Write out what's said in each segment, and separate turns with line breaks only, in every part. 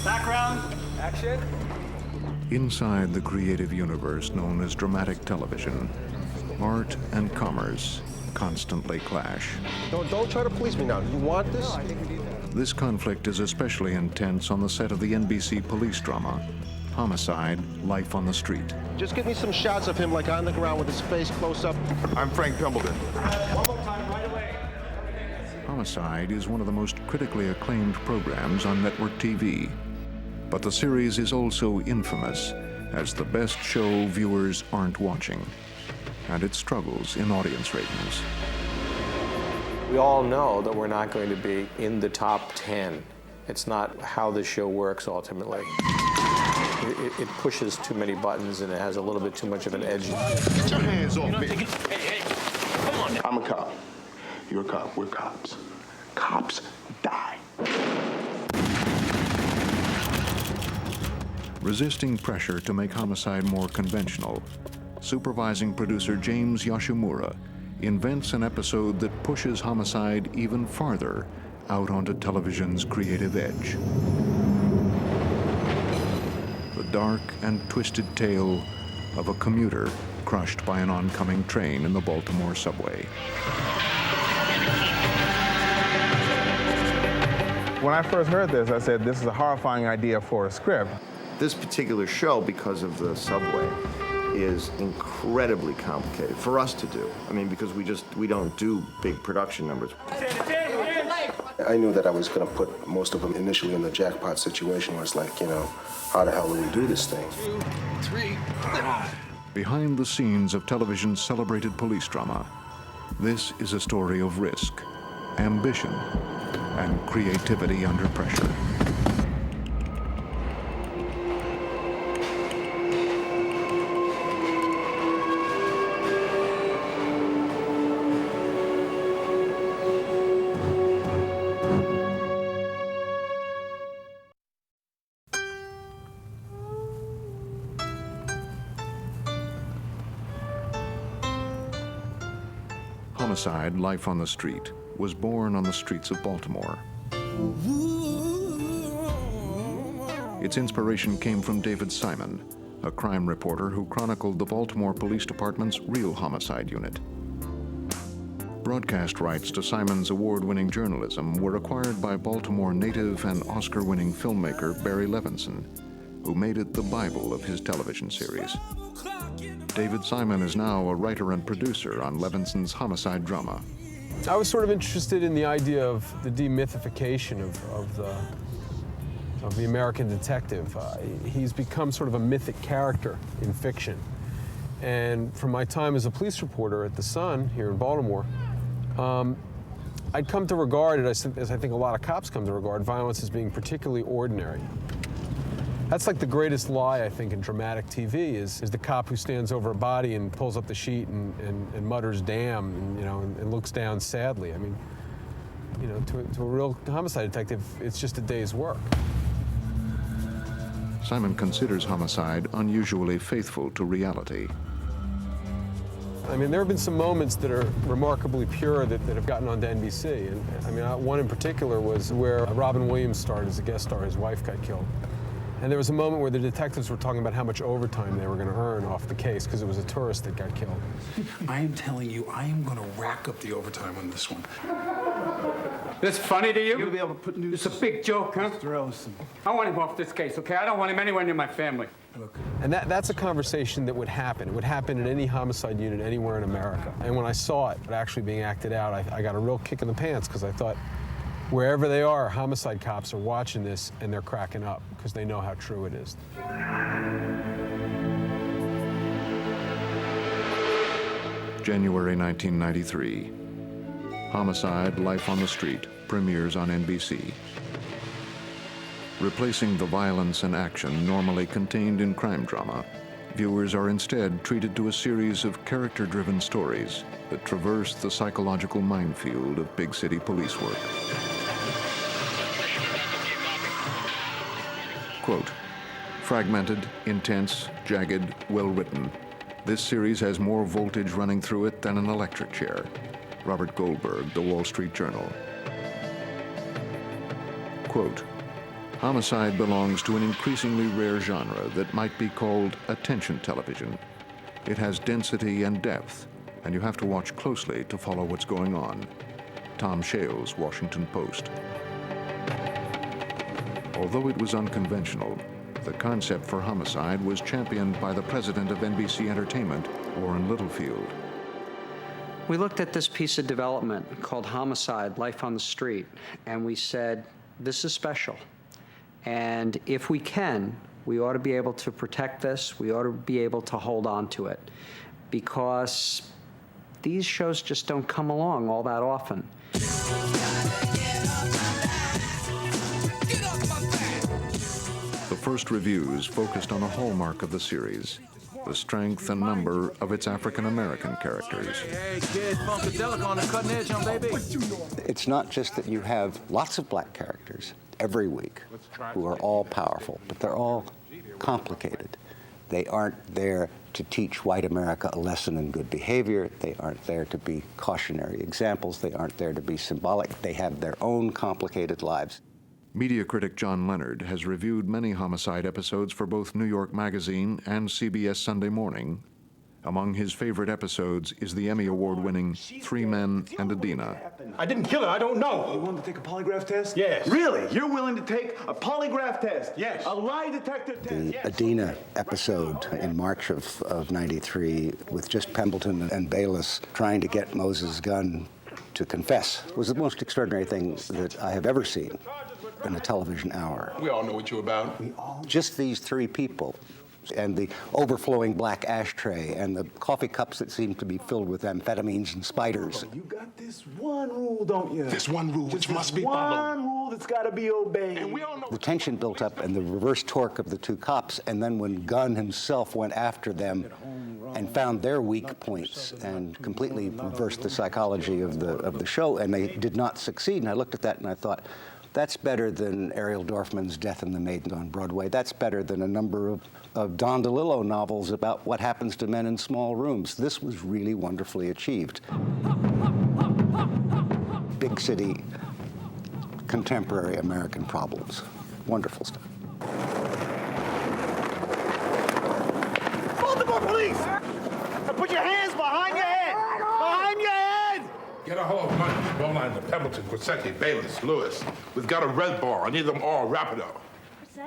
Background, action.
Inside the creative universe known as dramatic television, art and commerce constantly clash.
Don't try to please me now. You want this?
This conflict is especially intense on the set of the NBC police drama, Homicide, Life on the Street.
Just give me some shots of him like on the ground with his face close up.
I'm Frank Pemberton.
One more time, right away.
Homicide is one of the most critically acclaimed programs on network TV. But the series is also infamous as the best show viewers aren't watching, and it struggles in audience ratings.
We all know that we're not going to be in the top 10. It's not how the show works ultimately. It pushes too many buttons and it has a little bit too much of an edge.
Get your hands off me.
Hey, come on.
I'm a cop. You're a cop. We're cops. Cops die.
Resisting pressure to make Homicide more conventional, supervising producer James Yoshimura invents an episode that pushes Homicide even farther out onto television's creative edge. The dark and twisted tale of a commuter crushed by an oncoming train in the Baltimore subway.
When I first heard this, I said, this is a horrifying idea for a script.
This particular show, because of the subway, is incredibly complicated for us to do. I mean, because we don't do big production numbers.
I knew that I was going to put most of them initially in the jackpot situation where it's like, you know, how the hell do we do this thing?
2, 3.
Behind the scenes of television's celebrated police drama, this is a story of risk, ambition, and creativity under pressure. Homicide, Life on the Street, was born on the streets of Baltimore. Its inspiration came from David Simon, a crime reporter who chronicled the Baltimore Police Department's real homicide unit. Broadcast rights to Simon's award-winning journalism were acquired by Baltimore native and Oscar-winning filmmaker Barry Levinson, who made it the Bible of his television series. David Simon is now a writer and producer on Levinson's homicide drama.
I was sort of interested in the idea of the demythification of the American detective. He's become sort of a mythic character in fiction. And from my time as a police reporter at The Sun here in Baltimore, I'd come to regard it, as I think a lot of cops come to regard, violence as being particularly ordinary. That's like the greatest lie, I think, in dramatic TV is the cop who stands over a body and pulls up the sheet and mutters, damn, and, you know, and looks down sadly. I mean, you know, to a real homicide detective, it's just a day's work.
Simon considers Homicide unusually faithful to reality.
I mean, there have been some moments that are remarkably pure that have gotten onto NBC. And I mean, one in particular was where Robin Williams starred as a guest star. His wife got killed. And there was a moment where the detectives were talking about how much overtime they were going to earn off the case because it was a tourist that got killed.
I am telling you, I am going to rack up the overtime on this one.
This funny to you?
You'll be able to put news.
It's a big joke, huh? I want him off this case, okay? I don't want him anywhere near my family.
Look.
And that's a conversation that would happen. It would happen in any homicide unit anywhere in America. And when I saw it actually being acted out, I got a real kick in the pants because I thought, wherever they are, homicide cops are watching this and they're cracking up because they know how true it is.
January 1993. Homicide, Life on the Street premieres on NBC. Replacing the violence and action normally contained in crime drama, viewers are instead treated to a series of character-driven stories that traverse the psychological minefield of big city police work. Quote, fragmented, intense, jagged, well-written. This series has more voltage running through it than an electric chair. Robert Goldberg, The Wall Street Journal. Quote, Homicide belongs to an increasingly rare genre that might be called attention television. It has density and depth, and you have to watch closely to follow what's going on. Tom Shales, Washington Post. Although it was unconventional, the concept for Homicide was championed by the president of NBC Entertainment, Warren Littlefield.
We looked at this piece of development called Homicide, Life on the Street, and we said, this is special. And if we can, we ought to be able to protect this. We ought to be able to hold on to it, because these shows just don't come along all that often.
The first reviews focused on a hallmark of the series, the strength and number of its African-American characters.
Hey, kid, Funkadelic on the cutting edge, baby.
It's not just that you have lots of black characters every week who are all powerful, but they're all complicated. They aren't there to teach white America a lesson in good behavior. They aren't there to be cautionary examples. They aren't there to be symbolic. They have their own complicated lives.
Media critic John Leonard has reviewed many Homicide episodes for both New York Magazine and CBS Sunday Morning. Among his favorite episodes is the Emmy Award-winning 3 Men and Adina.
I didn't kill her. I don't know.
You want to take a polygraph test?
Yes.
Really? You're willing to take a polygraph test?
Yes.
A lie detector test?
The
Yes.
Adina episode in March of '93, with just Pembleton and Bayless trying to get Moses Gunn to confess, was the most extraordinary thing that I have ever seen in a television hour.
We all know what you're about.
Just these 3 people, and the overflowing black ashtray, and the coffee cups that seemed to be filled with amphetamines and spiders.
You got this one rule, don't you?
This one rule which must be
one
followed.
rule that's got to be obeyed.
And we all know
The tension built up and the reverse torque of the 2 cops, and then when Gunn himself went after them and found their weak points and completely reversed the psychology of the show, and they did not succeed. And I looked at that and I thought, that's better than Ariel Dorfman's Death and the Maiden on Broadway. That's better than a number of Don DeLillo novels about what happens to men in small rooms. This was really wonderfully achieved. Big city, contemporary American problems. Wonderful stuff.
Baltimore police! Put your hands behind your head! Behind your head!
Get a hold of money. Bowline to Pembleton, Quisecki, Bayless, Lewis. We've got a red bar. I need them all rapido.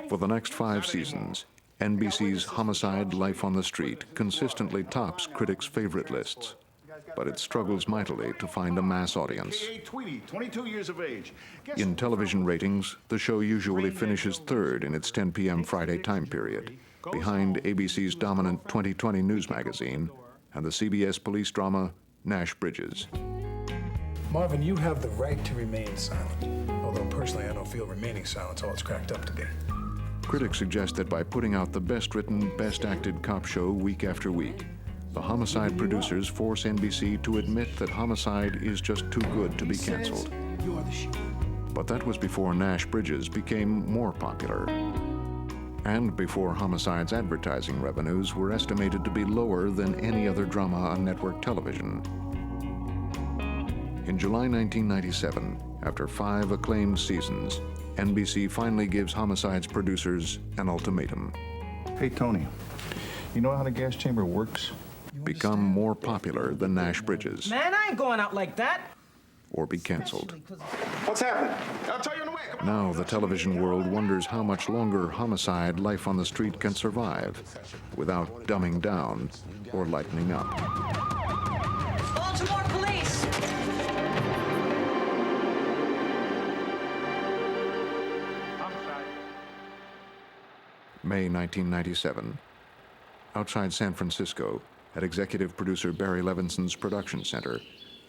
For the next 5 seasons, NBC's Homicide, Life on the Street consistently tops critics' favorite lists, but it struggles mightily to find a mass audience.
Tweety, 22 years of age.
In television ratings, the show usually finishes 3rd in its 10 p.m. Friday time period, behind ABC's dominant 2020 News Magazine and the CBS police drama Nash Bridges.
Marvin, you have the right to remain silent. Although personally, I don't feel remaining silent's all it's cracked up to be.
Critics suggest that by putting out the best-written, best-acted cop show week after week, the Homicide producers force NBC to admit that Homicide is just too good to be canceled.
You are the shooter.
But that was before Nash Bridges became more popular, and before Homicide's advertising revenues were estimated to be lower than any other drama on network television. In July 1997, after 5 acclaimed seasons, NBC finally gives Homicide's producers an ultimatum.
Hey, Tony, you know how the gas chamber works?
Become more popular than Nash Bridges,
Man, I ain't going out like that.
or be canceled.
What's happening? I'll tell you in a way. Come on.
Now the television world wonders how much longer Homicide, Life on the Street can survive without dumbing down or lightening up.
Baltimore police.
May 1997. Outside San Francisco, at executive producer Barry Levinson's production center,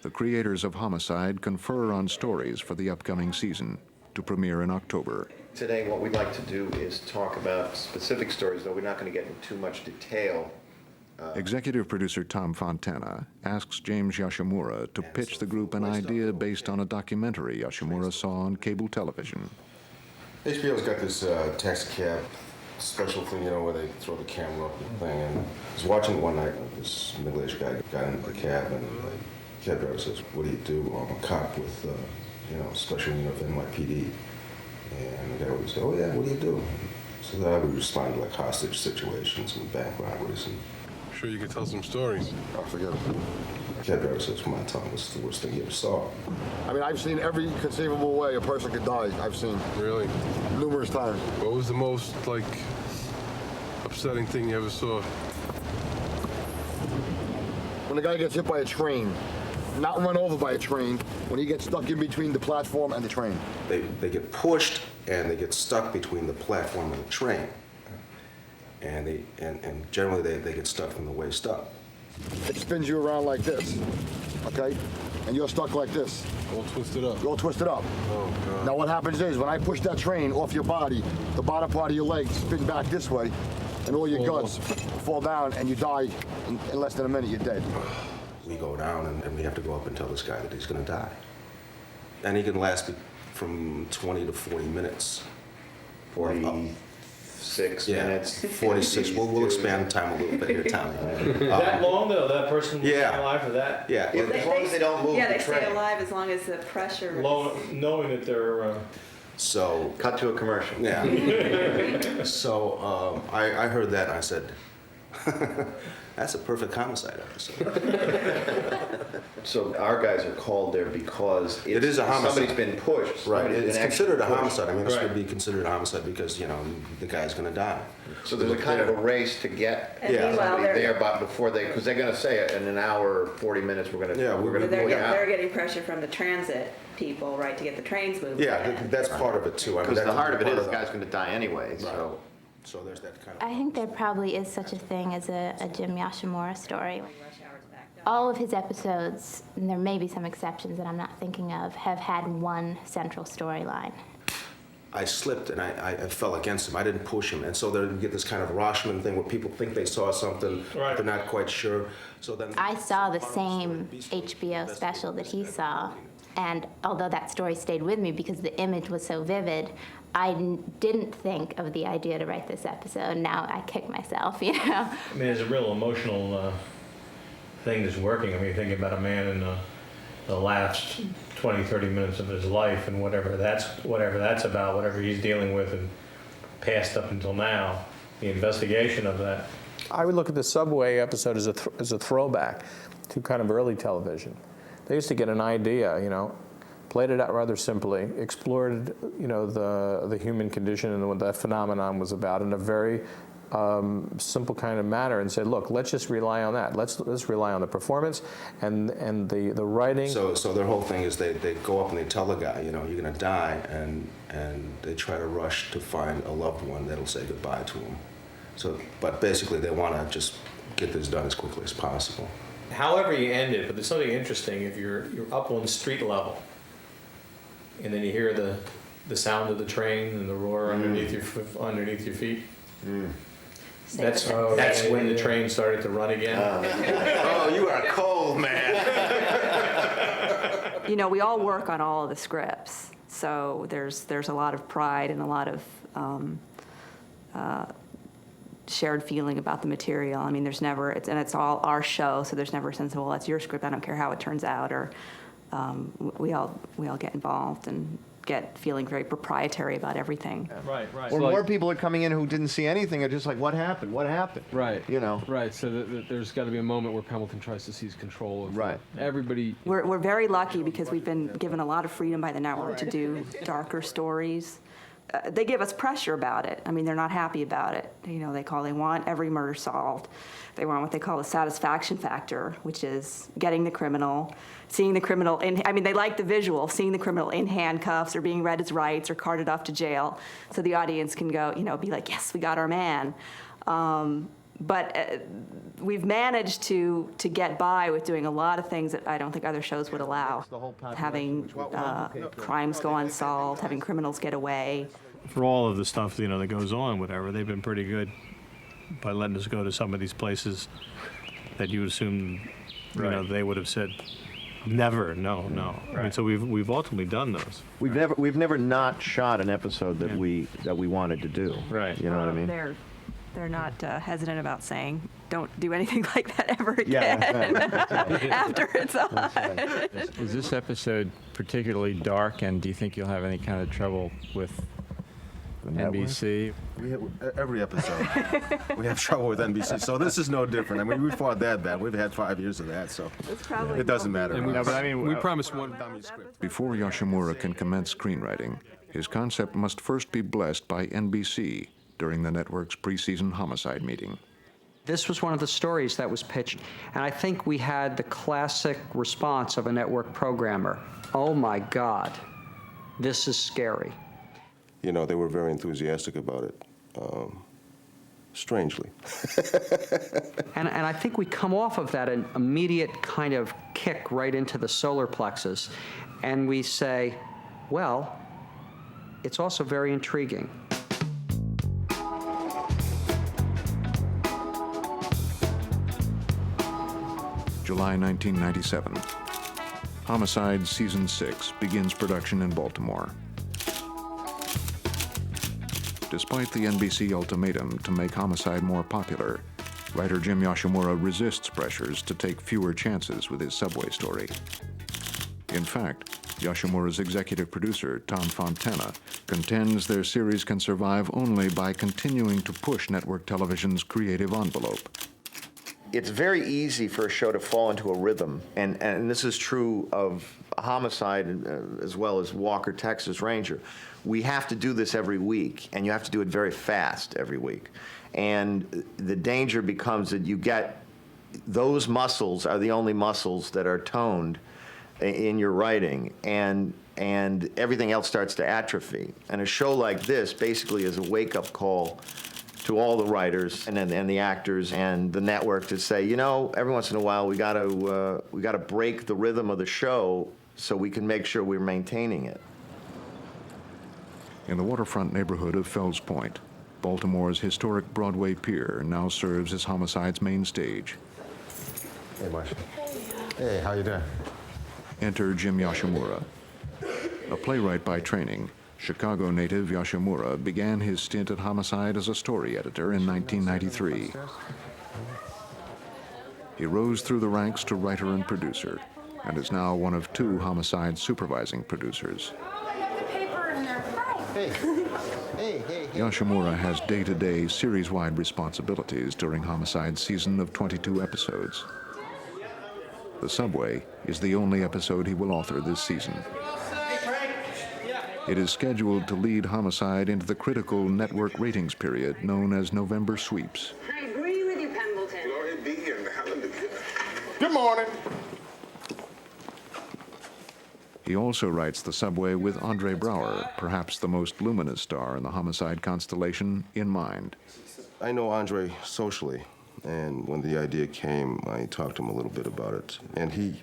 the creators of Homicide confer on stories for the upcoming season, to premiere in October.
Today, what we'd like to do is talk about specific stories, though we're not going to get into too much detail.
Executive producer Tom Fontana asks James Yoshimura to pitch the group an idea based on a documentary Yoshimura saw on cable television.
HBO's got this taxi cab special thing, you know, where they throw the camera up and thing. And I was watching it one night, and this middle-aged guy got into the cab, and the cab driver says, "What do you do?" "I'm a cop with, special unit of NYPD." And the guy would say, oh yeah, what do you do? So I would respond to like hostage situations and bank robberies. And
I'm sure you could tell some stories.
I forget it. Cab driver says, come on, tell me, what's the worst thing you ever saw?
I mean, I've seen every conceivable way a person could die. I've seen.
Really?
Numerous times.
What was the most, like, upsetting thing you ever saw?
When a guy gets hit by a train, not run over by a train, when he gets stuck in between the platform and the train.
They get pushed and they get stuck between the platform and the train. And generally they get stuck from the waist up.
It spins you around like this, okay? And you're stuck like this.
All twisted up.
You're all twisted up.
Oh, God.
Now what happens is, when I push that train off your body, the bottom part of your legs spin back this way, and all your guts fall down, and you die in less than a minute, you're dead.
We go down and we have to go up and tell this guy that he's gonna die. And he can last from 20 to 40 minutes.
46 minutes.
46. We'll expand time a little bit here, Tommy.
That long though, that person was
yeah.
alive for that?
Yeah.
As long as they don't move
Yeah,
the
they stay
train.
alive as long as the pressure is...
Knowing that they're...
So...
Cut to a commercial.
Yeah. So I heard that and I said, that's a perfect homicide episode.
So our guys are called there because
it is a homicide.
Somebody's been pushed.
Right. It's considered a
pushed.
homicide. I mean, this would be considered a homicide because, you know, the guy's going to die.
So there's a kind of a race to get somebody there before because they're going to say in an hour, 40 minutes, we're going to pull you out.
They're getting pressure from the transit people, right, to get the trains moving.
Yeah, that's part of it too.
Because the heart of it is the guy's going to die anyway.
Right. So there's that kind of...
I think there probably is such a thing as a Jim Yashimura story. All of his episodes, and there may be some exceptions that I'm not thinking of, have had one central storyline.
I slipped and I fell against him. I didn't push him. And so they get this kind of Rashomon thing where people think they saw something, but they're not quite sure. So then
I saw the same HBO special that he saw, and although that story stayed with me because the image was so vivid, I didn't think of the idea to write this episode. Now I kick myself, you know?
I mean, it's a real emotional thing that's working. I mean, thinking about a man in the last 20, 30 minutes of his life and whatever that's about, whatever he's dealing with and past up until now, the investigation of that.
I would look at the Subway episode as a throwback to kind of early television. They used to get an idea, you know, played it out rather simply, explored, you know, the human condition and what that phenomenon was about in a very simple kind of manner, and said, look, let's just rely on that. Let's rely on the performance and the writing.
So their whole thing is they go up and they tell the guy, you know, you're going to die, and they try to rush to find a loved one that'll say goodbye to him. So, but basically they want to just get this done as quickly as possible.
However you end it, but there's something interesting if you're up on the street level, and then you hear the sound of the train and the roar underneath your feet. That's when the train started to run again.
Oh, you are cold, man.
You know, we all work on all of the scripts, so there's a lot of pride and a lot of shared feeling about the material. I mean, there's never, it's all our show, so there's never a sense of, well, that's your script, I don't care how it turns out, or we all get involved and get feeling very proprietary about everything.
Right.
Or more people are coming in who didn't see anything are just like, what happened? What happened?
Right.
You know.
Right. So there's got to be a moment where Hamilton tries to seize control of everybody.
We're very lucky because we've been given a lot of freedom by the network to do darker stories. They give us pressure about it. I mean, they're not happy about it. You know, they want every murder solved. They want what they call the satisfaction factor, which is getting the criminal, seeing the criminal they like the visual of seeing the criminal in handcuffs or being read his rights or carted off to jail, so the audience can go, you know, be like, yes, we got our man. But we've managed to get by with doing a lot of things that I don't think other shows would allow. Having crimes go unsolved, having criminals get away.
For all of the stuff, you know, that goes on, whatever, they've been pretty good by letting us go to some of these places that you would assume, you know, they would have said, never, no. I mean, so we've ultimately done those.
We've never not shot an episode that we wanted to do.
Right.
You know what I mean?
they're not hesitant about saying, don't do anything like that ever
Yeah.
again after it's on.
Is this episode particularly dark, and do you think you'll have any kind of trouble with NBC?
Every episode, we have trouble with NBC, so this is no different. I mean, we fought that bad. We've had 5 years of that, so it doesn't matter.
We promised one.
Before Yoshimura can commence screenwriting, his concept must first be blessed by NBC during the network's preseason Homicide meeting.
This was one of the stories that was pitched, and I think we had the classic response of a network programmer. Oh my God, this is scary.
You know, they were very enthusiastic about it, strangely.
And I think we come off of that an immediate kind of kick right into the solar plexus, and we say, well, it's also very intriguing.
July 1997. Homicide Season 6 begins production in Baltimore. Despite the NBC ultimatum to make Homicide more popular, writer Jim Yoshimura resists pressures to take fewer chances with his subway story. In fact, Yoshimura's executive producer, Tom Fontana, contends their series can survive only by continuing to push network television's creative envelope.
It's very easy for a show to fall into a rhythm, and this is true of Homicide as well as Walker, Texas Ranger. We have to do this every week, and you have to do it very fast every week. And the danger becomes that you get, those muscles are the only muscles that are toned in your writing, and everything else starts to atrophy. And a show like this basically is a wake-up call to all the writers and the actors and the network to say, you know, every once in a while we got to break the rhythm of the show so we can make sure we're maintaining it.
In the waterfront neighborhood of Fells Point, Baltimore's historic Broadway Pier now serves as Homicide's main stage.
Hey, Marcia. Hey, how you doing?
Enter Jim Yoshimura. A playwright by training, Chicago native Yoshimura began his stint at Homicide as a story editor in 1993. He rose through the ranks to writer and producer, and is now one of 2 Homicide supervising producers. Yoshimura has day-to-day, series-wide responsibilities during Homicide's season of 22 episodes. The Subway is the only episode he will author this season. It is scheduled to lead Homicide into the critical network ratings period known as November Sweeps.
I agree with you, Pendleton.
Glory be and hallelujah.
Good morning.
He also writes The Subway with Andre Braugher, perhaps the most luminous star in the Homicide constellation, in mind.
I know Andre socially, and when the idea came, I talked to him a little bit about it. And he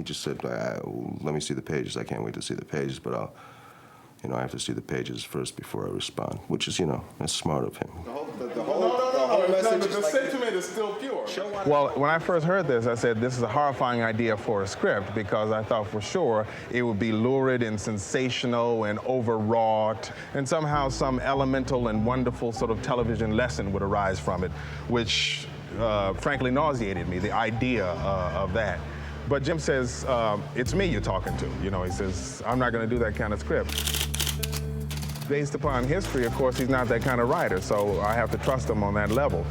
just said, let me see the pages. I can't wait to see the pages, but I have to see the pages first before I respond, which is, that's smart of him.
The whole message the sentiment is still pure.
Well, when I first heard this, I said, this is a horrifying idea for a script, because I thought for sure it would be lurid and sensational and overwrought, and somehow some elemental and wonderful sort of television lesson would arise from it, which frankly nauseated me, the idea of that. But Jim says, it's me you're talking to. He says, I'm not going to do that kind of script. Based upon history, of course, he's not that kind of writer, so I have to trust him on that level.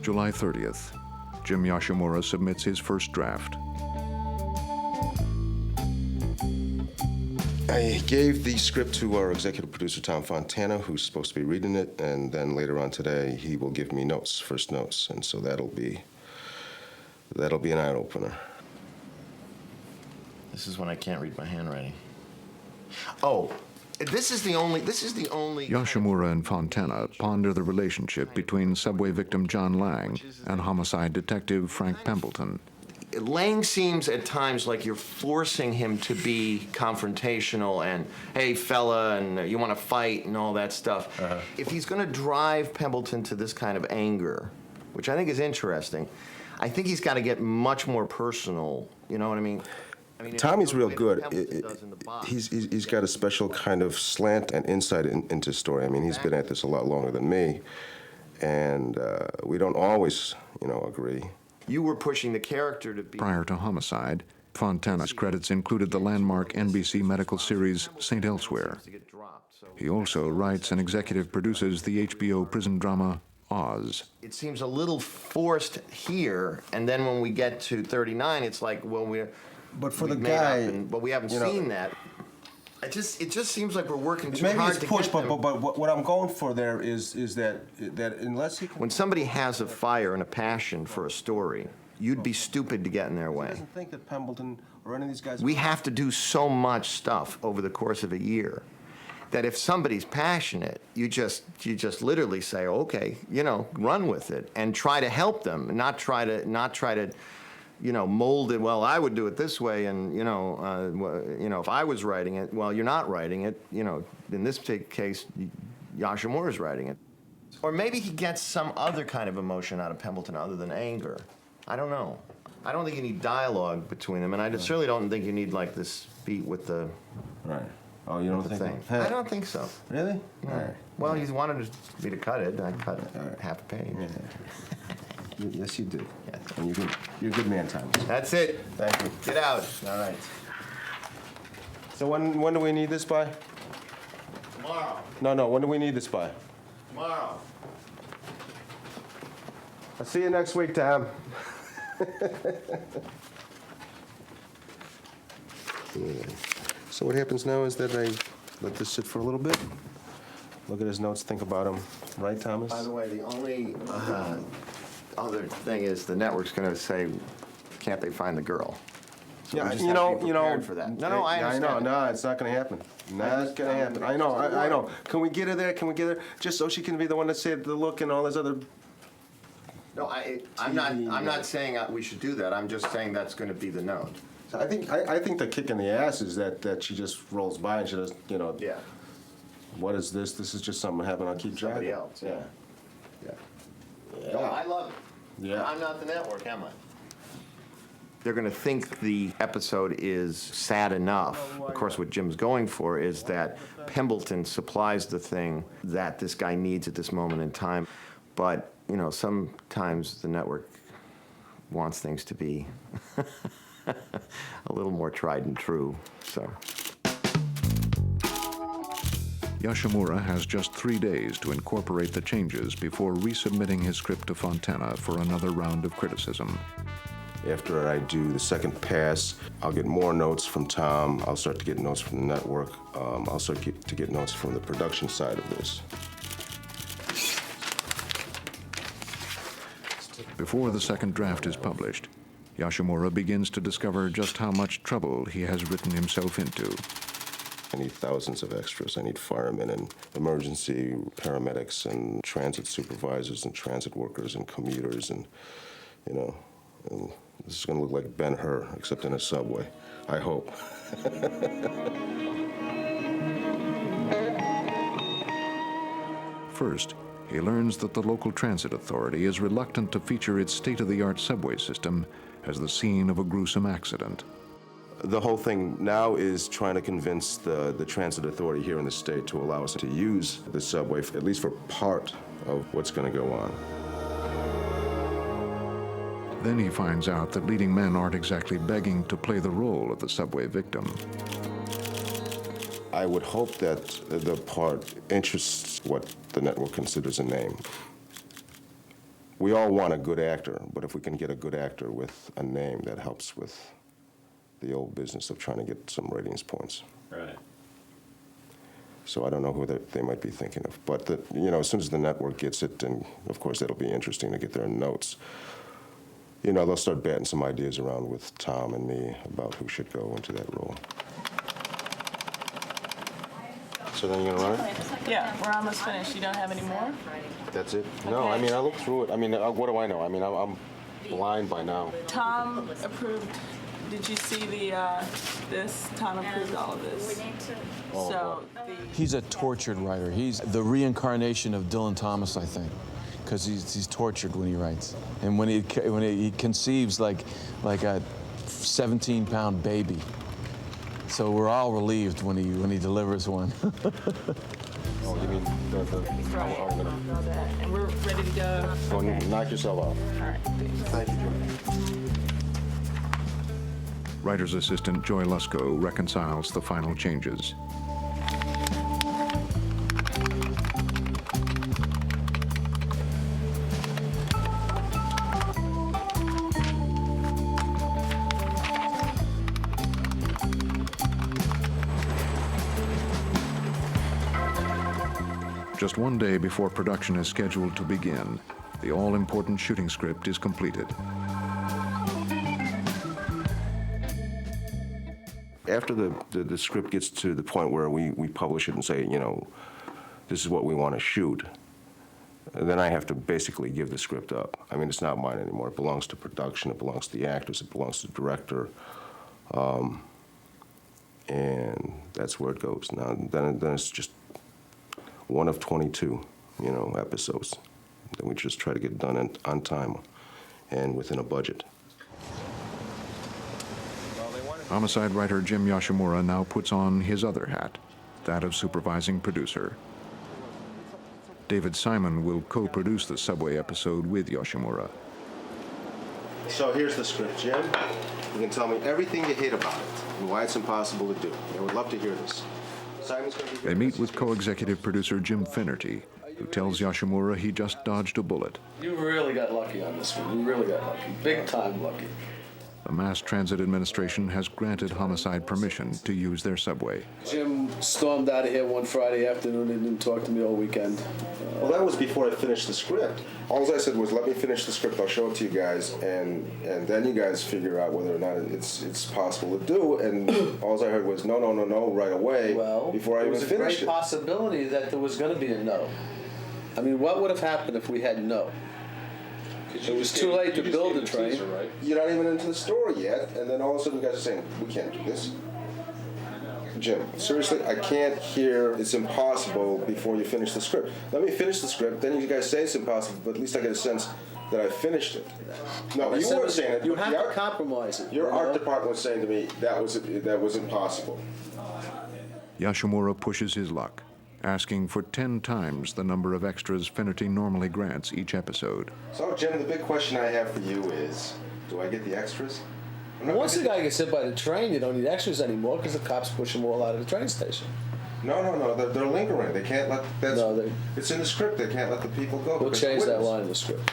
July 30th, Jim Yoshimura submits his first draft.
I gave the script to our executive producer, Tom Fontana, who's supposed to be reading it, and then later on today, he will give me notes, first notes, and so that'll be an eye-opener.
This is when I can't read my handwriting. Oh, this is the only...
Yoshimura and Fontana ponder the relationship between subway victim John Lang and homicide detective Frank Pembleton.
Lang seems at times like you're forcing him to be confrontational and, hey, fella, and you want to fight and all that stuff. If he's going to drive Pembleton to this kind of anger, which I think is interesting. I think he's got to get much more personal, you know what I mean?
Tommy's real good. He's got a special kind of slant and insight into story. I mean, he's been at this a lot longer than me, and we don't always, agree.
You were pushing the character to be...
Prior to Homicide, Fontana's credits included the landmark NBC medical series St. Elsewhere. He also writes and executive produces the HBO prison drama Oz.
It seems a little forced here, and then when we get to 39, it's like, well,
But for the
made
guy,
up but we haven't seen that. It just seems like we're working too
maybe
hard
it's
to
pushed,
get them.
but what I'm going for there is that unless he can...
When somebody has a fire and a passion for a story, you'd be stupid to get in their
He
way.
doesn't think that Pembleton or any of these guys...
We have to do so much stuff over the course of a year that if somebody's passionate, you just literally say, okay, run with it and try to help them, not try to mold it. Well, I would do it this way, and if I was writing it, well, you're not writing it. In this case, Yoshimura's writing it, or maybe he gets some other kind of emotion out of Pembleton other than anger. I don't know. I don't think you need dialogue between them, and I certainly don't think you need like this beat with the
right. Oh, you don't think
thing. I don't think so.
Really?
No.
All right.
Well, he wanted me to cut it. I cut half a page.
Yeah. Yes, you do. Yeah. And you're a good man, Tom.
That's it.
Thank you.
Get out. All right.
So when do we need this by?
Tomorrow.
No. When do we need this by?
Tomorrow.
I'll see you next week, Tom. Yeah. So what happens now is that I let this sit for a little bit, look at his notes, think about him. Right, Thomas?
By the way, the only other thing is the network's going to say, can't they find the girl? So
Yeah,
we just have to be prepared for that. No, I understand.
I know. No, it's not going to happen. Not going to happen. I know. Can we get her there? Can we get her just so she can be the one that said the look and all this other?
No, I'm not saying we should do that. I'm just saying that's going to be the note.
I think the kick in the ass is that she just rolls by and she doesn't,
Yeah.
What is this? This is just something that happened. I'll keep
Somebody
driving.
else. Yeah.
Yeah.
No, I love it.
Yeah.
I'm not the network, am I? They're going to think the episode is sad enough. Of course, what Jim's going for is that Pembleton supplies the thing that this guy needs at this moment in time. But, sometimes the network wants things to be a little more tried and true, so.
Yoshimura has just 3 days to incorporate the changes before resubmitting his script to Fontana for another round of criticism.
After I do the second pass, I'll get more notes from Tom. I'll start to get notes from the network. I'll start to get notes from the production side of this.
Before the second draft is published, Yoshimura begins to discover just how much trouble he has written himself into.
I need thousands of extras. I need firemen and emergency paramedics and transit supervisors and transit workers and commuters and, and this is going to look like Ben-Hur, except in a subway. I hope.
First, he learns that the local transit authority is reluctant to feature its state-of-the-art subway system as the scene of a gruesome accident.
The whole thing now is trying to convince the transit authority here in the state to allow us to use the subway, at least for part of what's going to go on.
Then he finds out that leading men aren't exactly begging to play the role of the subway victim.
I would hope that the part interests what the network considers a name. We all want a good actor, but if we can get a good actor with a name, that helps with the old business of trying to get some ratings points.
Right.
So I don't know who they might be thinking of. But, as soon as the network gets it, and of course it'll be interesting to get their notes, they'll start batting some ideas around with Tom and me about who should go into that role. So then you're gonna run it?
Yeah, we're almost finished. You don't have any more?
That's it? No, I mean, I looked through it. I mean, what do I know? I mean, I'm blind by now.
Tom approved. Did you see this? Tom approved all of this.
He's a tortured writer. He's the reincarnation of Dylan Thomas, I think.
because he's tortured when he writes, and when he conceives like a 17-pound baby. So we're all relieved when he delivers one.
Oh, you mean
He's right. And we're ready to go.
So knock yourself out.
All right.
Thank you, Jim.
Writer's assistant Joy Lusko reconciles the final changes. Just one day before production is scheduled to begin, the all-important shooting script is completed.
After the script gets to the point where we publish it and say, you know, this is what we want to shoot, then I have to basically give the script up. I mean, it's not mine anymore. It belongs to production. It belongs to the actors. It belongs to the director. And that's where it goes. Now, then it's just one of 22, you know, episodes. Then we just try to get it done on time and within a budget.
Homicide writer Jim Yoshimura now puts on his other hat, that of supervising producer. David Simon will co-produce the subway episode with Yoshimura.
So here's the script, Jim. You can tell me everything you hate about it and why it's impossible to do. I would love to hear this. Simon's going to be
They meet with co-executive producer Jim Finnerty, who tells Yoshimura he just dodged a bullet.
You really got lucky on this one. You really got lucky. Big time lucky.
The Mass Transit Administration has granted Homicide permission to use their subway.
Jim stormed out of here one Friday afternoon and didn't talk to me all weekend.
Well, that was before I finished the script. All I said was, let me finish the script, I'll show it to you guys, and then you guys figure out whether or not it's possible to do, and all I heard was, no, right away, before I even finished it.
There was a great possibility that there was going to be a no. I mean, what would have happened if we had no? It was too late to build the train.
Teaser, right? You're not even into the story yet, and then all of a sudden you guys are saying, we can't do this. Jim, seriously, I can't hear it's impossible before you finish the script. Let me finish the script, then you guys say it's impossible, but at least I get a sense that I finished it. No, you weren't saying it.
You have to compromise it.
Your art department was saying to me that was impossible.
Yoshimura pushes his luck, asking for 10 times the number of extras Finnerty normally grants each episode.
So, Jim, the big question I have for you is, do I get the extras?
Well, once the guy gets hit by the train, you don't need extras anymore because the cops push them all out of the train station.
No, they're lingering. They can't let, it's in the script, they can't let the people go.
We'll change that line in the script.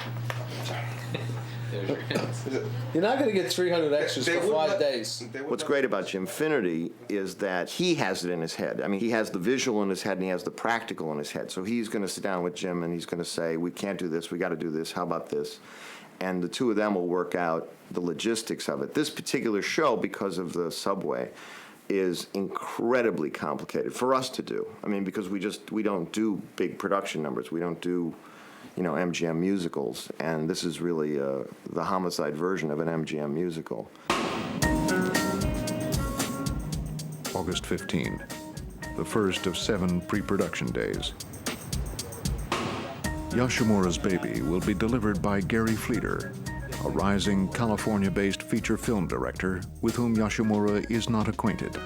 You're not going to get 300 extras for 5 days.
What's great about Jim Finnerty is that he has it in his head. I mean, he has the visual in his head and he has the practical in his head. So he's going to sit down with Jim and he's going to say, we can't do this, we got to do this, how about this? And the two of them will work out the logistics of it. This particular show, because of the subway, is incredibly complicated for us to do. I mean, because we don't do big production numbers. We don't do, you know, MGM musicals, and this is really the Homicide version of an MGM musical.
August 15, the first of 7 pre-production days. Yoshimura's Baby will be delivered by Gary Fleeter, a rising California-based feature film director with whom Yoshimura is not acquainted.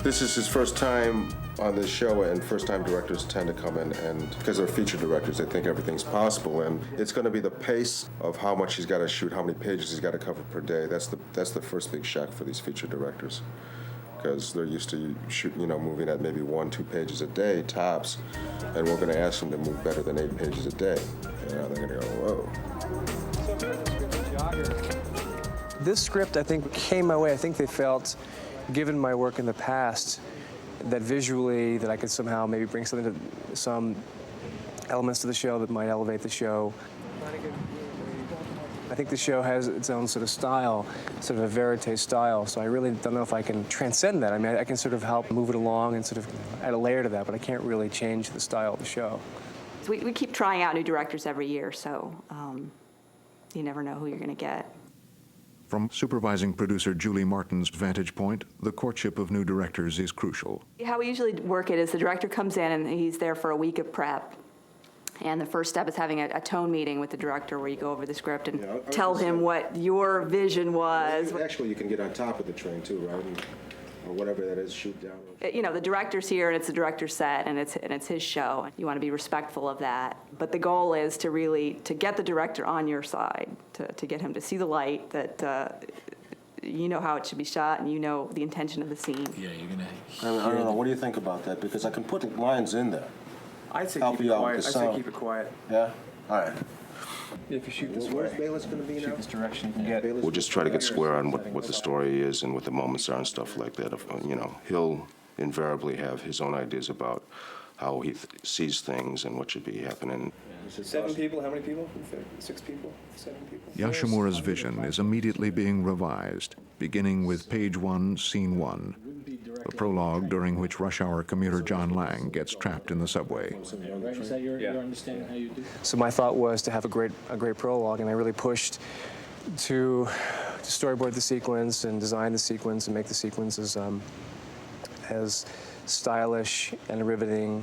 This is his first time on this show, and first-time directors tend to come in, and because they're feature directors, they think everything's possible, and it's going to be the pace of how much he's got to shoot, how many pages he's got to cover per day. That's the first big shock for these feature directors, because they're used to moving at maybe 1-2 pages a day tops, and we're going to ask them to move better than 8 pages a day. You know, they're going to go, whoa.
This script, I think, came my way. I think they felt, given my work in the past, that visually that I could somehow maybe bring some elements to the show that might elevate the show. I think the show has its own sort of style, sort of a verite style, so I really don't know if I can transcend that. I mean, I can sort of help move it along and sort of add a layer to that, but I can't really change the style of the show.
So we keep trying out new directors every year, so you never know who you're going to get.
From supervising producer Julie Martin's vantage point, the courtship of new directors is crucial.
How we usually work it is the director comes in and he's there for a week of prep. And the first step is having a tone meeting with the director where you go over the script and tell him what your vision was.
Actually, you can get on top of the train too, right? Or whatever that is, shoot down.
You know, the director's here and it's the director's set and it's his show. You want to be respectful of that. But the goal is to really, to get the director on your side, to get him to see the light, that you know how it should be shot and you know the intention of the scene.
Yeah, you're going to I don't know, what do you think about that? Because I can put lines in there.
I'd say
Help
keep it
you out with
quiet.
the
I'd say
sound.
keep it quiet.
Yeah? All right.
If you shoot this way.
Where's Bayless going to be now?
Shoot this direction, you can get.
We'll just try to get square on what the story is and what the moments are and stuff like that. You know, he'll invariably have his own ideas about how he sees things and what should be happening.
7 people, how many people? 6 people? 7 people?
Yashimura's vision is immediately being revised, beginning with page 1, scene 1, the prologue during which rush hour commuter John Lang gets trapped in the subway.
Is that your understanding how you do? So my thought was to have a great prologue, and I really pushed to storyboard the sequence and design the sequence and make the sequence as stylish and riveting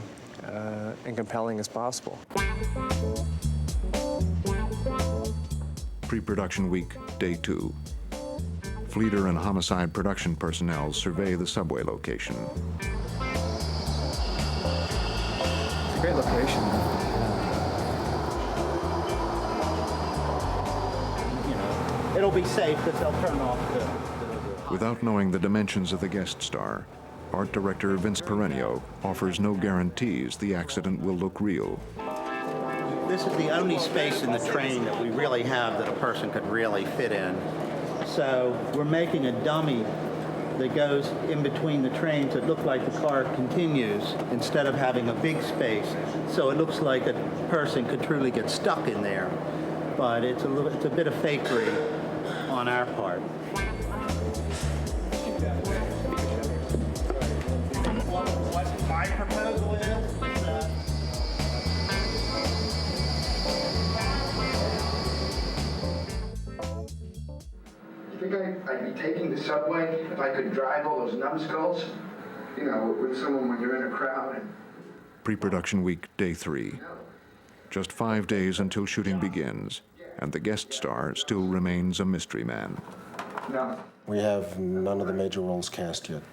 and compelling as possible.
Pre-production week, day 2. Fleeter and Homicide production personnel survey the subway location.
It's a great location.
You know, it'll be safe because they'll turn off the...
Without knowing the dimensions of the guest star, art director Vince Perenio offers no guarantees the accident will look real.
This is the only space in the train that we really have that a person could really fit in. So we're making a dummy that goes in between the trains that look like the car continues instead of having a big space. So it looks like a person could truly get stuck in there. But it's a bit of fakery on our part. What my proposal is
I think I'd be taking the subway if I could drive all those numbskulls, you know, with someone when you're in a crowd. And
Pre-production week, day 3. Just 5 days until shooting begins, and the guest star still remains a mystery man.
no.
We have none of the major roles cast yet.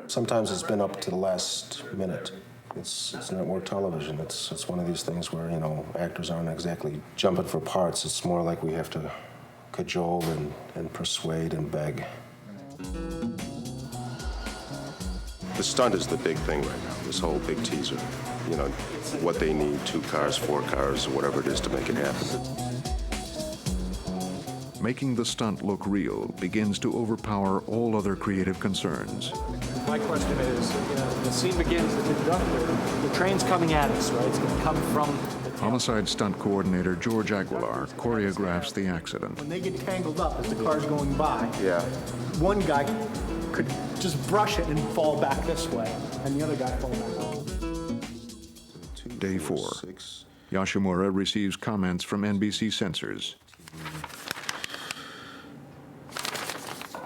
Sometimes it's been up to the last minute. It's network television. It's one of these things where, you know, actors aren't exactly jumping for parts. It's more like we have to cajole and persuade and beg. The stunt is the big thing right now, this whole big teaser. You know, what they need, 2 cars, 4 cars, whatever it is to make it happen.
Making the stunt look real begins to overpower all other creative concerns.
My question is, you know, the scene begins with the conductor. The train's coming at us, right? It's going to come from...
Homicide stunt coordinator George Aguilar choreographs the accident.
when they get tangled up as the car's going by,
Yeah.
one guy could just brush it and fall back this way, and the other guy fall back.
Day 4. Yashimura receives comments from NBC censors.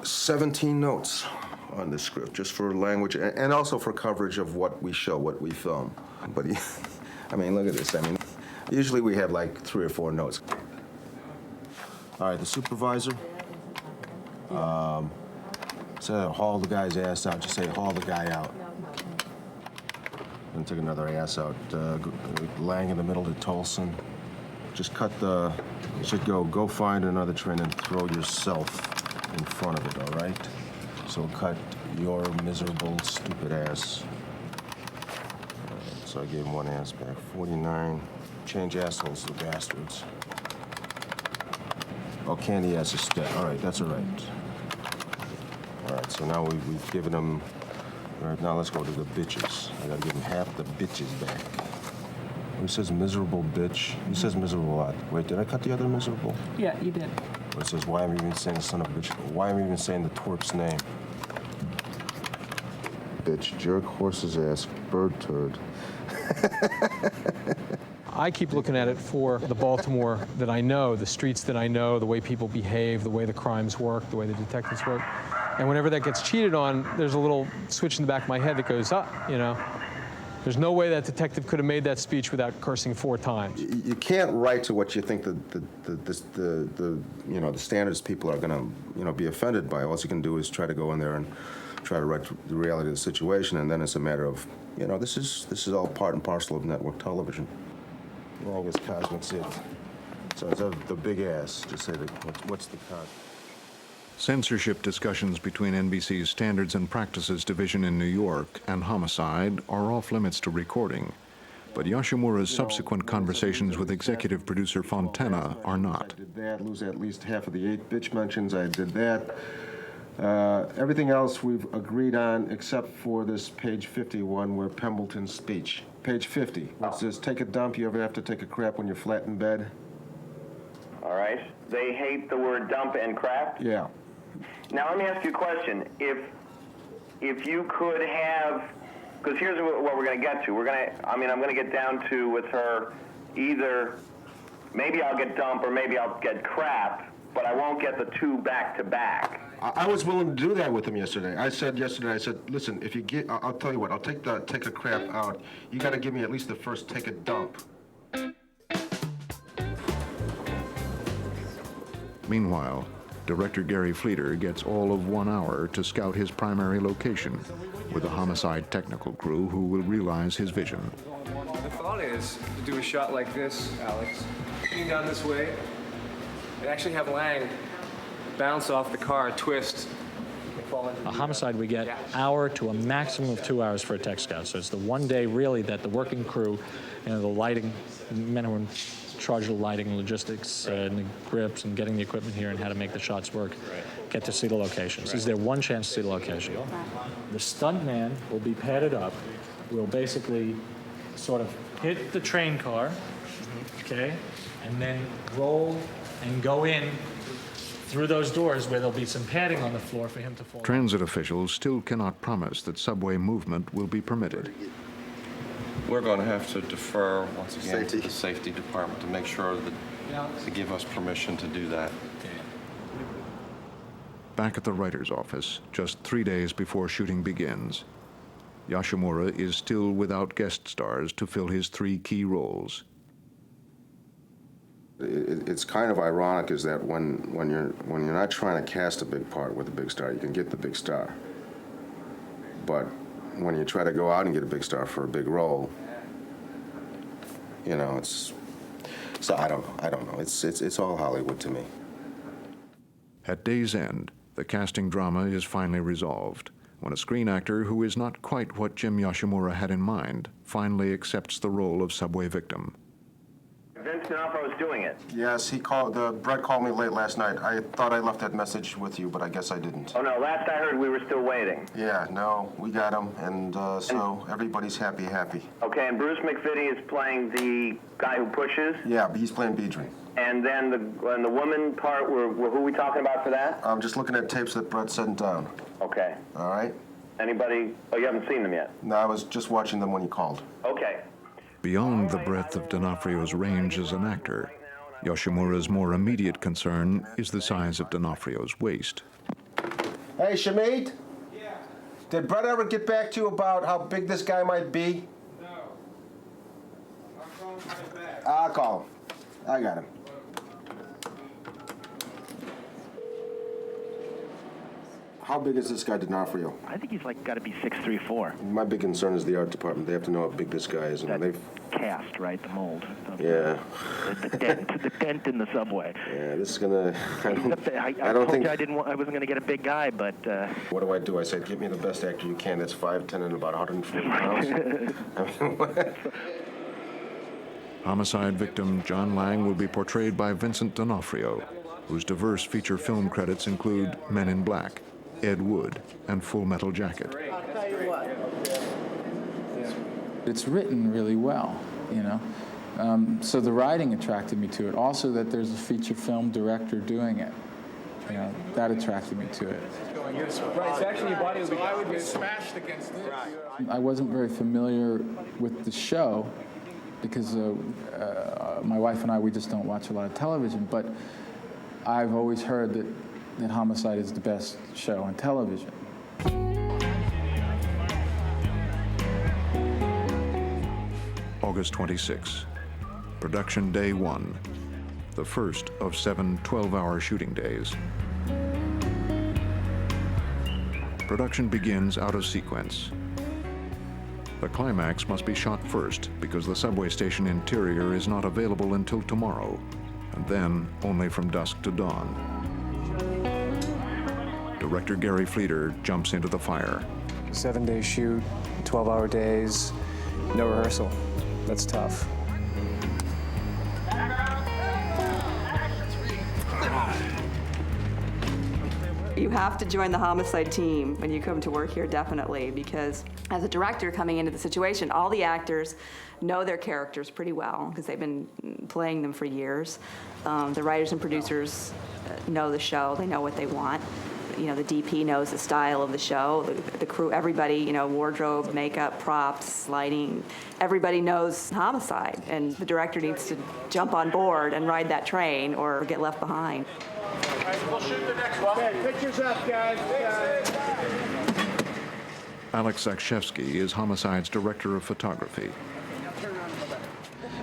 17 notes on the script, just for language and also for coverage of what we show, what we film. But, I mean, look at this. I mean, usually we have like 3 or 4 notes. All right, the supervisor. Instead of haul the guy's ass out, just say haul the guy out. And take another ass out. Lang in the middle to Tolson. Just cut the, it should go find another train and throw yourself in front of it, all right? So cut your miserable, stupid ass. So I gave him 1 ass back. 49. Change assholes to bastards. Oh, candy ass is dead. All right, that's all right. All right, so now we've given him. All right, now let's go to the bitches. I gotta give him half the bitches back. Who says miserable bitch? He says miserable a lot. Wait, did I cut the other miserable?
Yeah, you did.
Where it says, why am I even saying the son of a bitch? Why am I even saying the twerp's name? Bitch, jerk, horse's ass, bird turd.
I keep looking at it for the Baltimore that I know, the streets that I know, the way people behave, the way the crimes work, the way the detectives work. And whenever that gets cheated on, there's a little switch in the back of my head that goes, you know. There's no way that detective could have made that speech without cursing 4 times.
You can't write to what you think the standards people are going to be offended by. All you can do is try to go in there and try to write the reality of the situation, and then it's a matter of, this is all part and parcel of network television. Always cosmic zip. So it's the big ass. Just say what's the con?
Censorship discussions between NBC's Standards and Practices Division in New York and Homicide are off limits to recording, but Yoshimura's subsequent conversations with executive producer Fontana are not.
I did that, lose at least half of the 8 bitch mentions. I did that. Everything else we've agreed on except for this page 51 where Pembleton's speech. Page 50, which says, take a dump, you ever have to take a crap when you're flat in bed?
All right. They hate the word dump and crap?
Yeah.
Now, let me ask you a question. If you could have, because here's what we're going to get to. I'm going to get down to with her either maybe I'll get dump or maybe I'll get crap, but I won't get the 2 back to back.
I was willing to do that with him yesterday. I said, listen, if you get, I'll tell you what, I'll take a crap out. You got to give me at least the first take a dump.
Meanwhile, director Gary Fleeter gets all of 1 hour to scout his primary location with a Homicide technical crew who will realize his vision.
The thought is to do a shot like this, Alex, shooting down this way, and actually have Lang bounce off the car, twist, and fall into
A Homicide, we get hour to a maximum of 2 hours for a tech scout. So it's the one day, really, that the working crew, the lighting, men who are in charge of the lighting, logistics, and the grips, and getting the equipment here and how to make the shots work, get to see the locations. This is their one chance to see the location. The stunt man will be padded up, will basically sort of hit the train car, okay, and then roll and go in through those doors where there'll be some padding on the floor for him to fall.
Transit officials still cannot promise that subway movement will be permitted.
We're going to have to defer, once again, to the safety department to make sure that to give us permission to do that.
Back at the writer's office, just 3 days before shooting begins, Yoshimura is still without guest stars to fill his 3 key roles.
It's kind of ironic is that when you're not trying to cast a big part with a big star, you can get the big star. But when you try to go out and get a big star for a big role, it's so I don't know. It's all Hollywood to me.
At day's end, the casting drama is finally resolved when a screen actor who is not quite what Jim Yoshimura had in mind finally accepts the role of subway victim.
Vince D'Onofrio is doing it.
Yes, Brett called me late last night. I thought I left that message with you, but I guess I didn't.
Oh, no, last I heard we were still waiting.
Yeah, no, we got him, and so everybody's happy.
Okay, and Bruce McVitie is playing the guy who pushes?
Yeah, he's playing Beedrin.
And then the woman part, who are we talking about for that?
I'm just looking at tapes that Brett sent down.
Okay.
All right?
Anybody? Oh, you haven't seen them yet?
No, I was just watching them when you called.
Okay.
Beyond the breadth of D'Onofrio's range as an actor, Yoshimura's more immediate concern is the size of D'Onofrio's waist.
Hey, Shamit? Yeah? Did Brett ever get back to you about how big this guy might be?
No. I'll call him right back.
I'll call him. I got him. How big is this guy, D'Onofrio?
I think he's got to be 6'3",
My big concern is the art department. They have to know how big this guy is, and they've
cast, right? The mold.
Yeah.
The dent in the subway.
Yeah, this is gonna. I
I
don't
told
think
you I wasn't going to get a big guy, but.
What do? I said, get me the best actor you can. That's 5'10" and about 140 pounds. I mean, what?
Homicide victim John Lang will be portrayed by Vincent D'Onofrio, whose diverse feature film credits include Men in Black, Ed Wood, and Full Metal Jacket.
I'll tell you what. It's written really well, so the writing attracted me to it. Also that there's a feature film director doing it. That attracted me to it.
Right, so actually your body would be smashed against this.
I wasn't very familiar with the show because my wife and I, we just don't watch a lot of television, but I've always heard that Homicide is the best show on television.
August 26. Production day 1, the first of 7 12-hour shooting days. Production begins out of sequence. The climax must be shot first because the subway station interior is not available until tomorrow, and then only from dusk to dawn. Director Gary Fleeter jumps into the fire.
7-day shoot, 12-hour days, no rehearsal. That's tough.
You have to join the Homicide team when you come to work here, definitely, because as a director coming into the situation, all the actors know their characters pretty well because they've been playing them for years. The writers and producers know the show, they know what they want. You know, the DP knows the style of the show, the crew, everybody, you know, wardrobe, makeup, props, lighting, everybody knows Homicide, and the director needs to jump on board and ride that train or get left behind.
All right, we'll shoot the next one. Okay, pictures up, guys.
Alex Zakshevsky is Homicide's director of photography.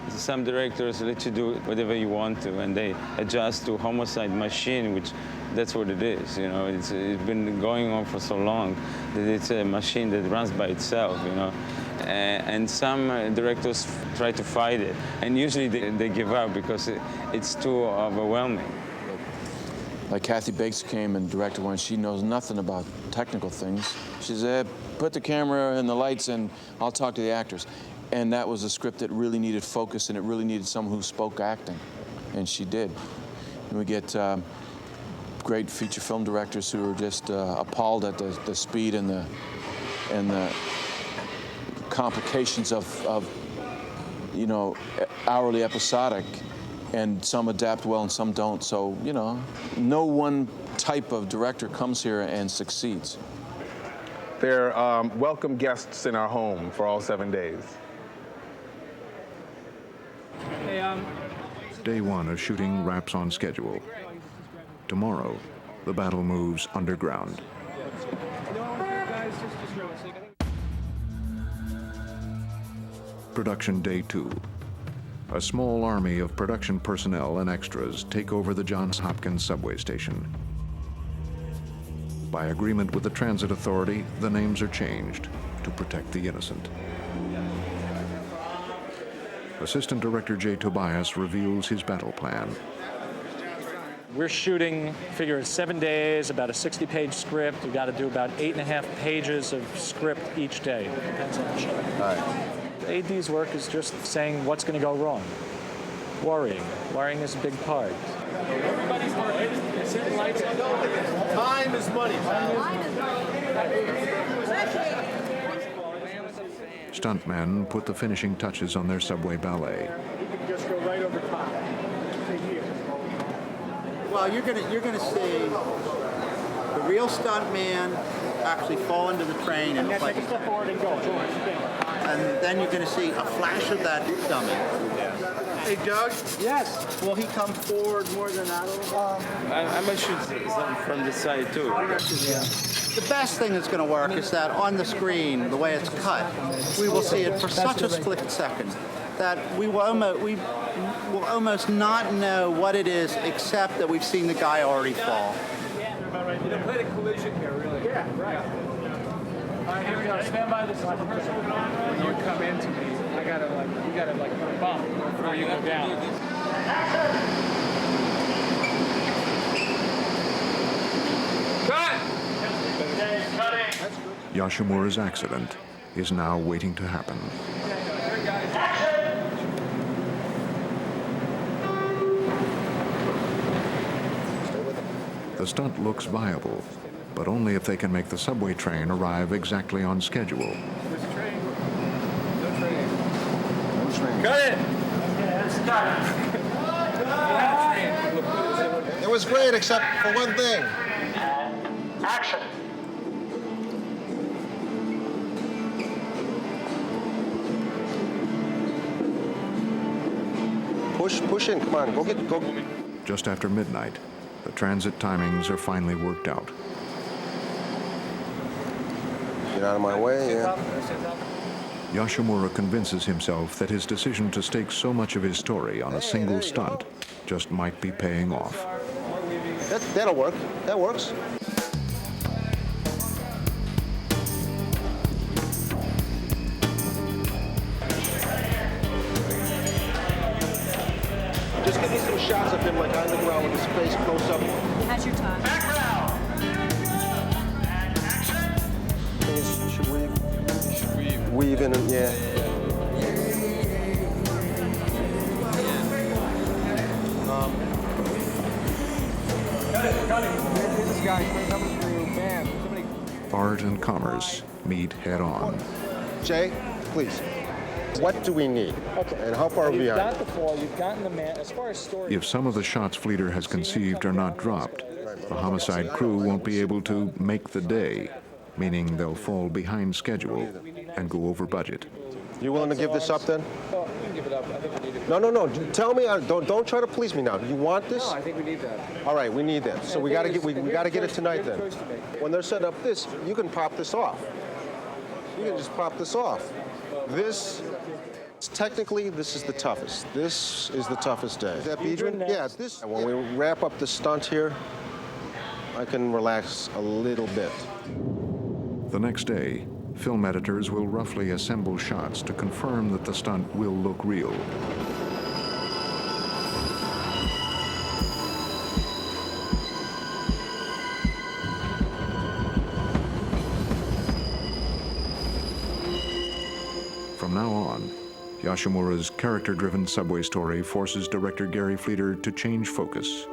Some directors let you do whatever you want to, and they adjust to Homicide machine, which that's what it is. You know, it's been going on for so long that it's a machine that runs by itself. You know, and some directors try to fight it, and usually they give up because it's too overwhelming.
Like Kathy Bakes came and directed one. She knows nothing about technical things. She said, put the camera and the lights and I'll talk to the actors. And that was a script that really needed focus and it really needed someone who spoke acting. And she did. And we get great feature film directors who are just appalled at the speed and the complications of you know, hourly episodic. And some adapt well and some don't. So, you know, no one type of director comes here and succeeds.
They're welcome guests in our home for all 7 days.
Day 1 of shooting wraps on schedule. Tomorrow, the battle moves underground. Production day 2. A small army of production personnel and extras take over the Johns Hopkins subway station. By agreement with the transit authority, the names are changed to protect the innocent. Assistant Director Jay Tobias reveals his battle plan.
We're shooting, figure 7 days, about a 60-page script. We've got to do about 8.5 pages of script each day. Depends on the show.
All right.
The AD's work is just saying what's going to go wrong. Worrying. Worrying is a big part.
Everybody's working. Time is money.
Stuntmen put the finishing touches on their subway ballet.
You can just go right over top.
Well, you're gonna see the real stuntman actually fall into the train and
Take a step forward and go.
and then you're going to see a flash of that dummy. Hey, Doug? Yes. Will he come forward more than that a little bit?
I might shoot something from the side too.
The best thing that's going to work is that on the screen, the way it's cut, we will see it for such a split second that we will almost not know what it is except that we've seen the guy already fall.
You played a collision here, really. Yeah, right. All right, here we go. Stand by this side. When you come into me, you gotta bump before you go down. Cut!
Yoshimura's accident is now waiting to happen. The stunt looks viable, but only if they can make the subway train arrive exactly on schedule.
This train. No train.
No train.
Cut it! It's done.
It was great, except for one thing.
Action.
Push in, come on, go.
Just after midnight, the transit timings are finally worked out.
Get out of my way, yeah.
Yoshimura convinces himself that his decision to stake so much of his story on a single stunt just might be paying off.
That'll work. That works. Just give me some shots of him like on the ground with his face close up.
How's your time?
Should weave in and yeah.
Art and commerce meet head-on.
Jay, please. What do we need? And how far are we
You've
behind?
got the fall, you've gotten the man. As far as story.
If some of the shots Fleeter has conceived are not dropped, the homicide crew won't be able to make the day, meaning they'll fall behind schedule and go over budget.
You willing to give this up then?
Well, we can give it up. I think we need it.
No. Tell me. Don't try to please me now. You want this?
No, I think we need that.
All right, we need that. So we got to get it tonight then. When they're setting up this, you can pop this off. You can just pop this off. Technically, this is the toughest. This is the toughest day. Is that Bedrin? Yeah, this. When we wrap up the stunt here, I can relax a little bit.
The next day, film editors will roughly assemble shots to confirm that the stunt will look real. From now on, Yoshimura's character-driven subway story forces director Gary Fleeter to change focus.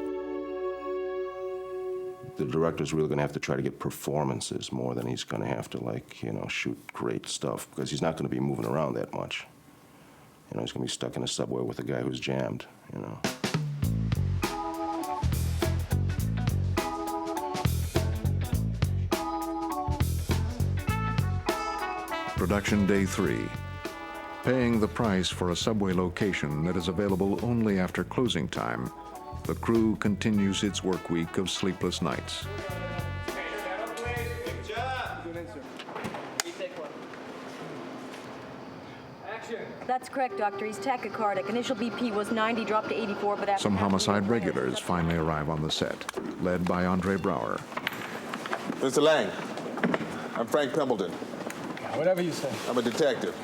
The director's really going to have to try to get performances more than he's going to have to, like, shoot great stuff, because he's not going to be moving around that much. He's going to be stuck in a subway with a guy who's jammed,
Production day 3. Paying the price for a subway location that is available only after closing time, the crew continues its work week of sleepless nights.
That's correct, Doctor. He's tachycardic. Initial BP was 90, dropped to 84, but after...
Some homicide regulars finally arrive on the set, led by Andre Brower.
Mr. Lang, I'm Frank Pimbleton.
Whatever you say.
I'm a detective.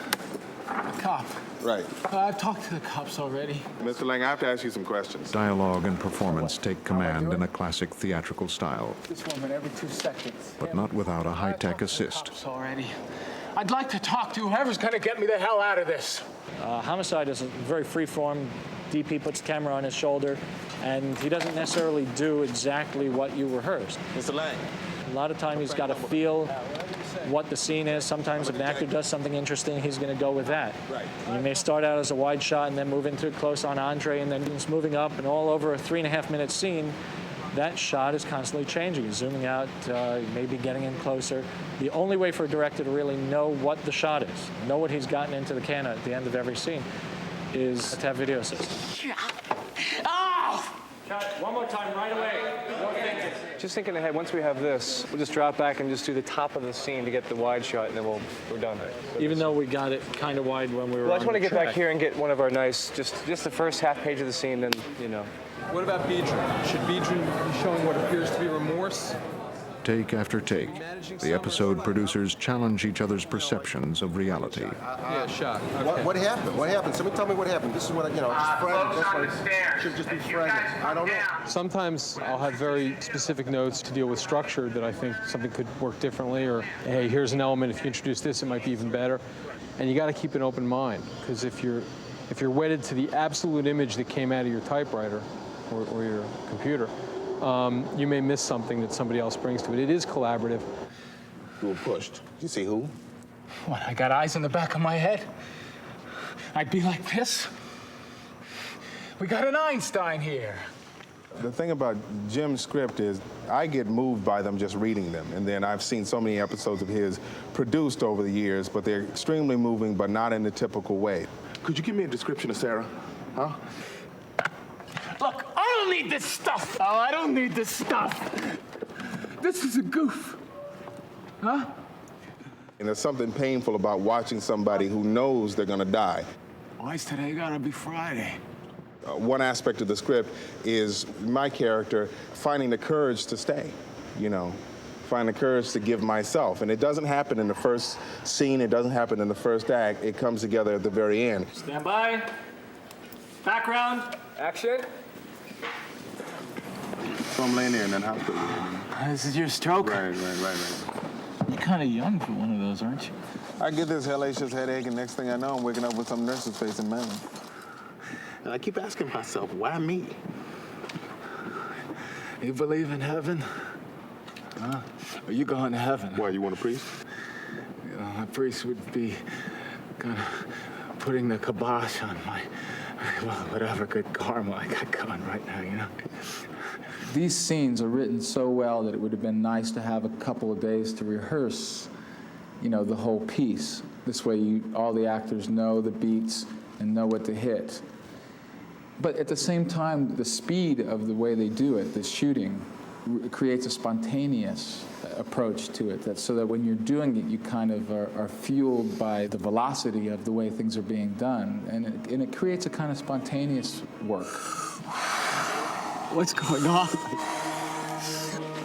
A cop.
Right.
I've talked to the cops already.
Mr. Lang, I have to ask you some questions.
Dialogue and performance take command in a classic theatrical style,
This woman every 2 seconds.
but not without a high-tech assist.
Cops already. I'd like to talk to whoever's gonna get me the hell out of this.
Homicide is a very free-form. DP puts the camera on his shoulder, and he doesn't necessarily do exactly what you rehearsed.
Mr. Lang.
A lot of time he's got to feel what the scene is. Sometimes if an actor does something interesting, he's going to go with that.
Right.
And you may start out as a wide shot and then move into close on Andre, and then it's moving up, and all over a 3.5-minute scene, that shot is constantly changing. He's zooming out, maybe getting in closer. The only way for a director to really know what the shot is, know what he's gotten into the can at the end of every scene, is to have video assistance.
Oh!
Cut. One more time, right away.
Just thinking ahead, once we have this, we'll just drop back and just do the top of the scene to get the wide shot, and then we're done.
Even though we got it kind of wide when we were
Well, I just
on
want to
the
get back
track.
here and get one of our nice, just the first half page of the scene, then,
What about Bedrin? Should Bedrin be showing what appears to be remorse?
Take after take, the episode producers challenge each other's perceptions of reality.
Yeah, shot.
What happened? What happened? Somebody tell me what happened. This is what, just fragments. That's why it should just be fragments. I don't know.
Sometimes I'll have very specific notes to deal with structure that I think something could work differently, or, hey, here's an element, if you introduce this, it might be even better. And you got to keep an open mind, because if you're wedded to the absolute image that came out of your typewriter or your computer, you may miss something that somebody else brings to it. It is collaborative.
You were pushed. You see who?
What, I got eyes in the back of my head? I'd be like this? We got an Einstein here.
The thing about Jim's script is I get moved by them just reading them. And then I've seen so many episodes of his produced over the years, but they're extremely moving, but not in the typical way.
Could you give me a description of Sarah? Huh?
Look, I don't need this stuff. Oh, I don't need this stuff. This is a goof. Huh?
And there's something painful about watching somebody who knows they're going to die.
Why's today gotta be Friday?
One aspect of the script is my character finding the courage to stay, you know, find the courage to give myself. And it doesn't happen in the first scene, it doesn't happen in the first act, it comes together at the very end.
Stand by. Background. Action.
So I'm laying there in that hospital.
This is your stroke?
Right.
You're kind of young for one of those, aren't you?
I get this hellacious headache, and next thing I know, I'm waking up with some nurse's face in Maryland. And I keep asking myself, why me?
You believe in heaven? Huh? Are you going to heaven?
Why, you want a priest?
You know, a priest would be kind of putting the kibosh on my, well, whatever good karma I got going right now, you know?
These scenes are written so well that it would have been nice to have a couple of days to rehearse, you know, the whole piece. This way all the actors know the beats and know what to hit. But at the same time, the speed of the way they do it, the shooting, creates a spontaneous approach to it, so that when you're doing it, you kind of are fueled by the velocity of the way things are being done. And it creates a kind of spontaneous work.
What's going on?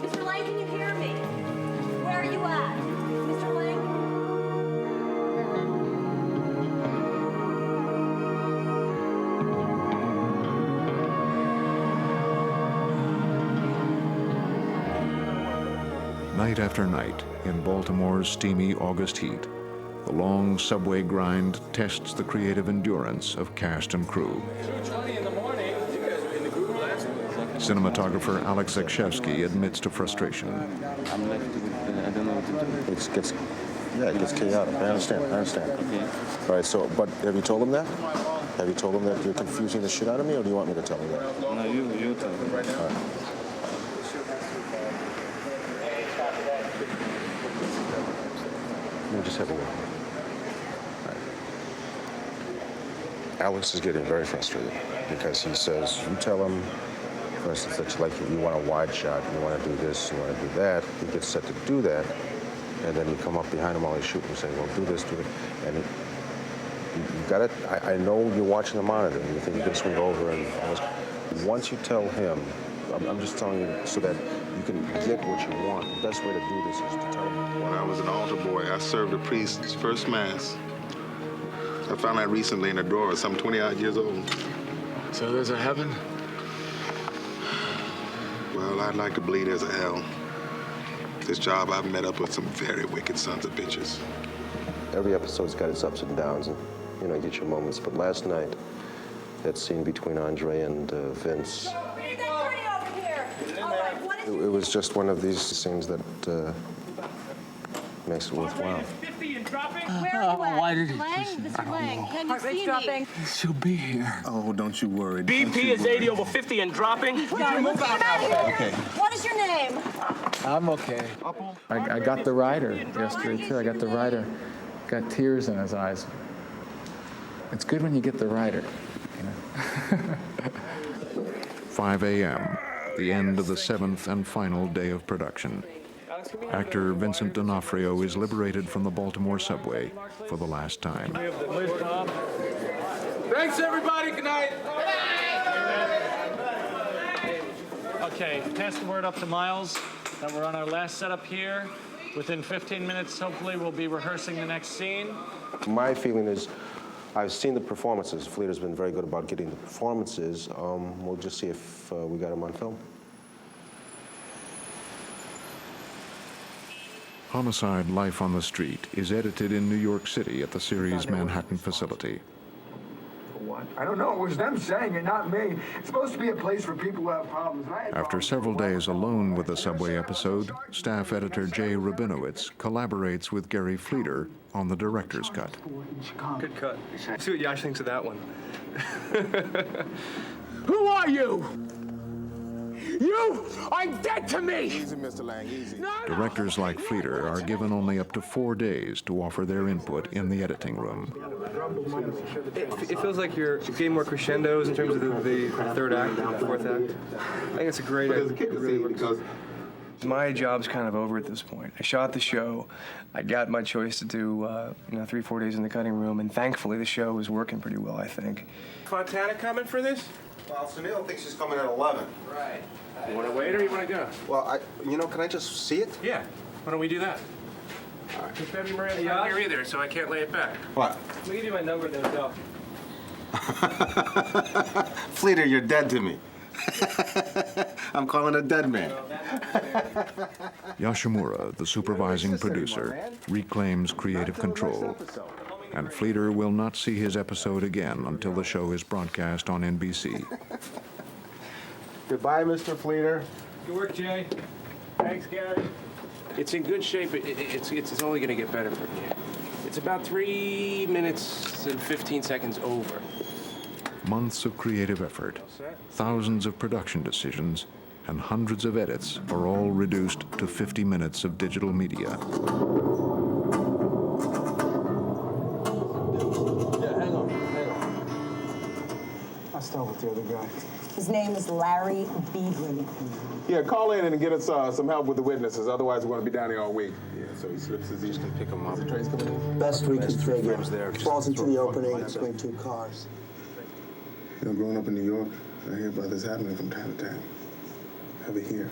Mr. Lang, can you hear me? Where are you at? Mr. Lang?
Night after night, in Baltimore's steamy August heat, the long subway grind tests the creative endurance of cast and crew.
2:20 in the morning. You guys were in the group last week.
Cinematographer Alex Zakshevsky admits to frustration.
I'm left with, I don't know what to do.
It gets chaotic. I understand.
Okay.
All right, so, but have you told him that? Have you told him that you're confusing the shit out of me, or do you want me to tell him that?
No, you tell me.
All right. Let me just have a look. Alex is getting very frustrated because he says, you tell him, for instance, that you want a wide shot, you want to do this, you want to do that. He gets set to do that, and then you come up behind him while he's shooting and say, well, do this, do that. And you got it. I know you're watching the monitor, and you think you can swing over and all this. Once you tell him, I'm just telling you so that you can get what you want. The best way to do this is to tell him.
When I was an altar boy, I served a priest's first mass. I found that recently in a drawer, some 20-odd years old.
So there's a heaven?
Well, I'd like to believe there's a hell. This job, I've met up with some very wicked sons of bitches.
Every episode's got its ups and downs, and, you know, you get your moments. But last night, that scene between Andre and Vince, it was just one of these scenes that makes it worthwhile.
Where are you at?
Why did
Mr. Lang? Mr. Lang, can you see me?
She'll be here.
Oh, don't you worry.
BP is 80 over 50 and dropping.
Move out of here.
Okay.
What is your name?
I'm okay.
I got the writer yesterday, too. I got the writer. Got tears in his eyes. It's good when you get the writer, you know.
5 a.m., the end of the 7th and final day of production. Actor Vincent D'Onofrio is liberated from the Baltimore subway for the last time.
Thanks, everybody. Good night.
Okay, pass the word up to Miles that we're on our last setup here. Within 15 minutes, hopefully, we'll be rehearsing the next scene.
My feeling is, I've seen the performances. Fleeta's been very good about getting the performances. We'll just see if we got them on film.
Homicide: Life on the Street is edited in New York City at the series' Manhattan facility.
What? I don't know. It was them saying it, not me. It's supposed to be a place for people who have problems.
After several days alone with the subway episode, staff editor Jay Rabinowitz collaborates with Gary Fleeter on the director's cut.
Good cut. See what Yash thinks of that one.
Who are you? You are dead to me!
Easy, Mr. Lang, easy.
Directors like Fleeter are given only up to 4 days to offer their input in the editing room.
It feels like you're getting more crescendos in terms of the third act, the fourth act. I think it's a great
But there's a kicker scene because
My job's kind of over at this point. I shot the show. I got my choice to do, 3-4 days in the cutting room, and thankfully the show was working pretty well, I think.
Fontana coming for this?
Well, Sunil thinks she's coming at 11.
Right. You want to wait or you want to go?
Well, can I just see it?
Yeah. Why don't we do that? All right. Because Baby Maria's not here either, so I can't lay it back.
What?
Let me give you my number, then go.
Fleeter, you're dead to me. I'm calling a dead man.
Yoshimura, the supervising producer, reclaims creative control, and Fleeter will not see his episode again until the show is broadcast on NBC.
Goodbye, Mr. Fleeter.
Good work, Jay. Thanks, Gary. It's in good shape. It's only going to get better from here. It's about 3 minutes and 15 seconds over.
Months of creative effort, thousands of production decisions, and hundreds of edits are all reduced to 50 minutes of digital media.
Yeah, hang on. I'll start with the other guy.
His name is Larry Beedlin.
Yeah, call in and get us some help with the witnesses. Otherwise, we're going to be down here all week. Yeah, so he slips his... Just pick him up. The train's coming in?
Best we can figure. Falls into the opening between two cars.
You know, growing up in New York, I hear about this happening from time to time. Over here.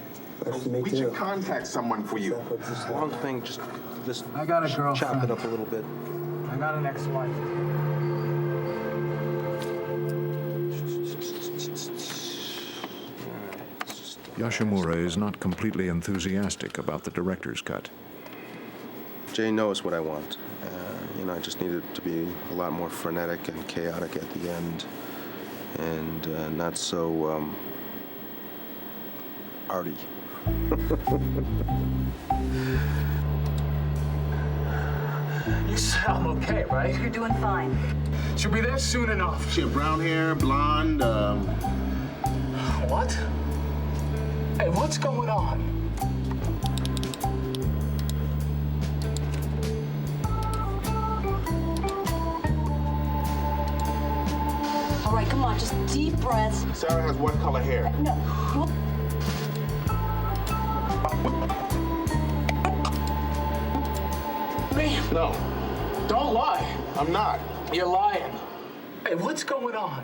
We should contact someone for you.
This
long thing, just
I got a girlfriend.
chop it up a little bit.
I got an ex-wife.
Yoshimura is not completely enthusiastic about the director's cut.
Jay knows what I want. I just need it to be a lot more frenetic and chaotic at the end, and not so arty.
You sound okay, right?
You're doing fine.
She'll be there soon enough.
She have brown hair, blonde,
What? Hey, what's going on?
All right, come on, just deep breaths.
Sarah has what color hair?
No.
Man.
No.
Don't lie.
I'm not.
You're lying. Hey, what's going on?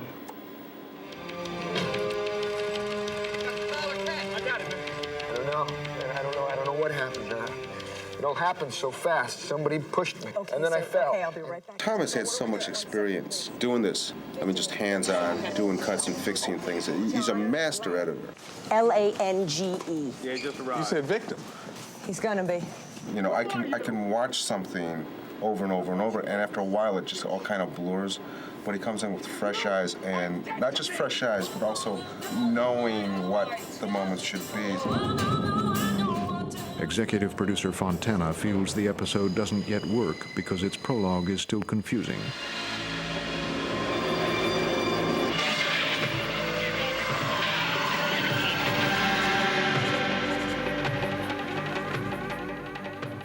I don't know what happened. It all happened so fast. Somebody pushed me, and then I fell.
Okay, I'll be right back.
Thomas had so much experience doing this. Just hands-on, doing cuts and fixing things. He's a master editor.
L-A-N-G-E.
Yeah, just arrived.
You said victim.
He's gonna be.
I can watch something over and over and over, and after a while it just all kind of blurs. But he comes in with fresh eyes, and not just fresh eyes, but also knowing what the moments should be.
Executive producer Fontana feels the episode doesn't yet work because its prologue is still confusing.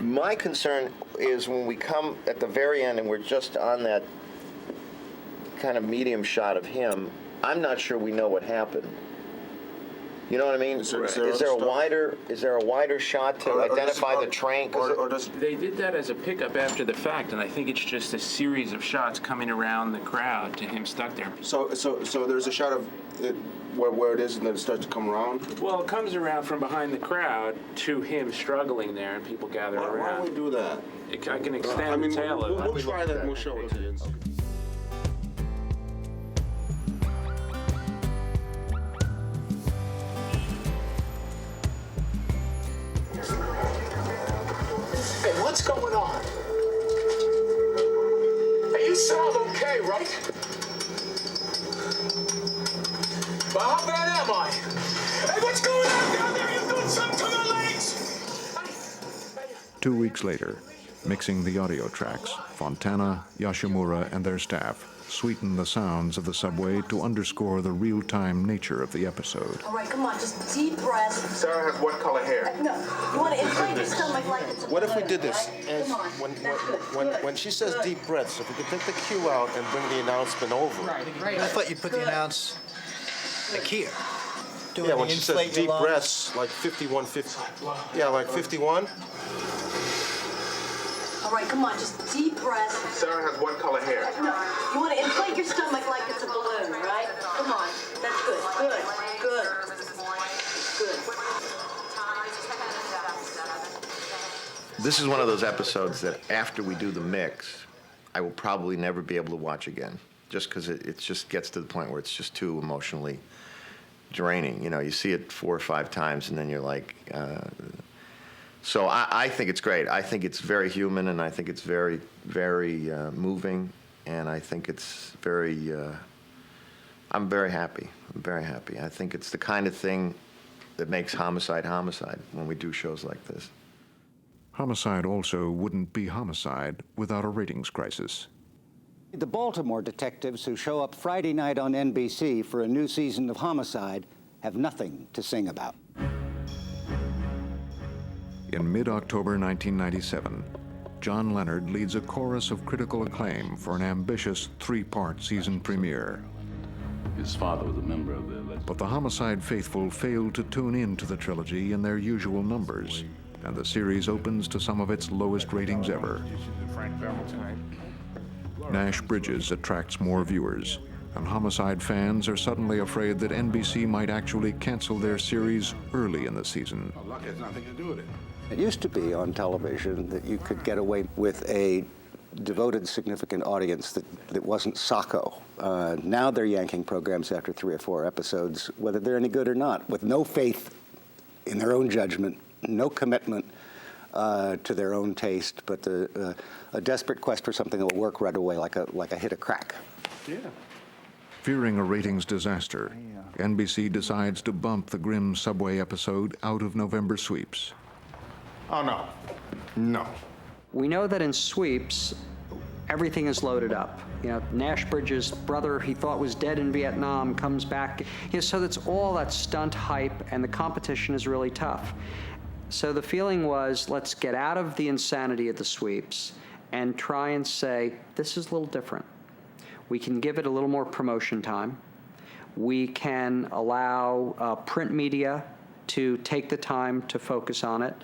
My concern is when we come at the very end and we're just on that kind of medium shot of him, I'm not sure we know what happened. You know what I mean? Is there a wider shot to identify the train?
They did that as a pickup after the fact, and I think it's just a series of shots coming around the crowd to him stuck there.
So there's a shot of it where it is, and then it starts to come around?
Well, it comes around from behind the crowd to him struggling there, and people gather around.
Why don't we do that?
I can extend the tail of it.
We'll try that and we'll show it to you.
Hey, what's going on? Hey, you sound okay, right? Well, how bad am I? Hey, what's going on down there? You doing something to your legs?
2 weeks later, mixing the audio tracks, Fontana, Yoshimura, and their staff sweeten the sounds of the subway to underscore the real-time nature of the episode.
All right, come on, just deep breaths.
Sarah has what color hair?
No, you want to inflate your stomach like it's a
What if we
balloon,
did this?
right?
As
Come on.
when she says deep breaths, if we could take the cue out and bring the announcement over.
I thought you'd put the
Yeah, when she says deep breaths, like 51, 50. Yeah, like 51.
All right, come on, just deep breath.
Sarah has what color hair?
No, you want to inflate your stomach like it's a balloon, right? Come on, that's good, good, good, good.
This is one of those episodes that after we do the mix, I will probably never be able to watch again, just because it just gets to the point where it's just too emotionally draining. You know, you see it 4 or 5 times, and then you're like, so I think it's great. I think it's very human, and I think it's very, very moving, and I think it's very, I'm very happy. I'm very happy. I think it's the kind of thing that makes Homicide Homicide when we do shows like this.
Homicide also wouldn't be Homicide without a ratings crisis.
The Baltimore detectives who show up Friday night on NBC for a new season of Homicide have nothing to sing about.
In mid-October 1997, John Leonard leads a chorus of critical acclaim for an ambitious 3-part season premiere.
His father was a member of the...
But the Homicide faithful failed to tune in to the trilogy in their usual numbers, and the series opens to some of its lowest ratings ever. Nash Bridges attracts more viewers, and Homicide fans are suddenly afraid that NBC might actually cancel their series early in the season.
Luck has nothing to do with it.
It used to be on television that you could get away with a devoted, significant audience that wasn't Sacco. Now they're yanking programs after 3 or 4 episodes, whether they're any good or not, with no faith in their own judgment, no commitment to their own taste, but a desperate quest for something that will work right away, like a hit of crack.
Yeah.
Fearing a ratings disaster, NBC decides to bump the grim subway episode out of November sweeps.
Oh, no. No.
We know that in sweeps, everything is loaded up. You know, Nash Bridges' brother he thought was dead in Vietnam comes back. You know, so that's all that stunt hype, and the competition is really tough. So the feeling was, let's get out of the insanity of the sweeps and try and say, this is a little different. We can give it a little more promotion time. We can allow print media to take the time to focus on it.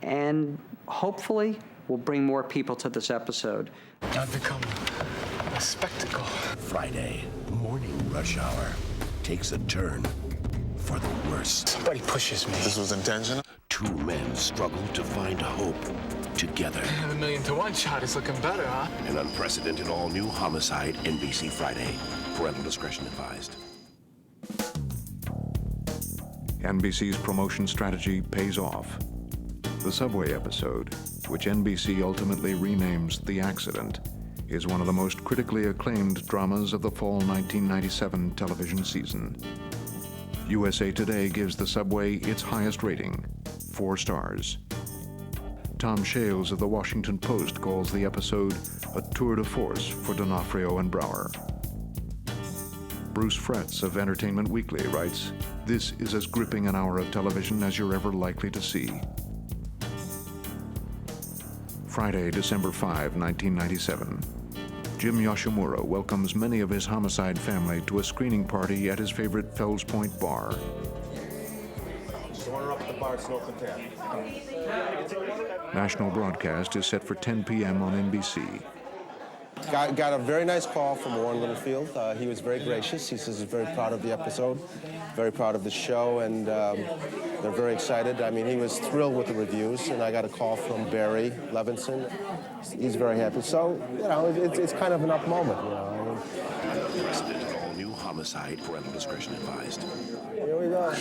And hopefully, we'll bring more people to this episode.
I've become a spectacle. Friday, morning rush hour takes a turn for the worst.
Somebody pushes me. This was intentional?
2 men struggle to find hope together. And the 1,000,000-to-1 shot is looking better, huh? An unprecedented all-new Homicide, NBC Friday. Parental discretion advised.
NBC's promotion strategy pays off. The subway episode, which NBC ultimately renames The Accident, is one of the most critically acclaimed dramas of the fall 1997 television season. USA Today gives The Subway its highest rating, 4 stars. Tom Shales of The Washington Post calls the episode a tour de force for D'Onofrio and Brower. Bruce Fretz of Entertainment Weekly writes, "This is as gripping an hour of television as you're ever likely to see." Friday, December 5, 1997. Jim Yoshimura welcomes many of his Homicide family to a screening party at his favorite Fells Point bar. National broadcast is set for 10 p.m. on NBC.
Got a very nice call from Warren Littlefield. He was very gracious. He says he's very proud of the episode, very proud of the show, and they're very excited. I mean, he was thrilled with the reviews, and I got a call from Barry Levinson. He's very happy. So, you know, it's kind of an up moment, you know. I mean,
An unprecedented all-new Homicide, parental discretion advised.
Here we go.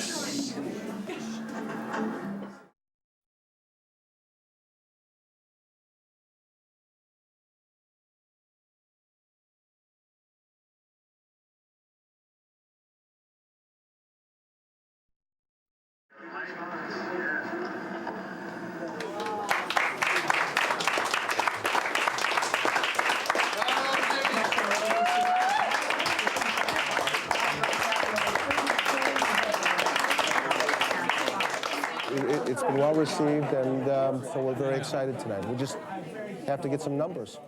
It's been well received, and so we're very excited tonight. We just have to get some numbers.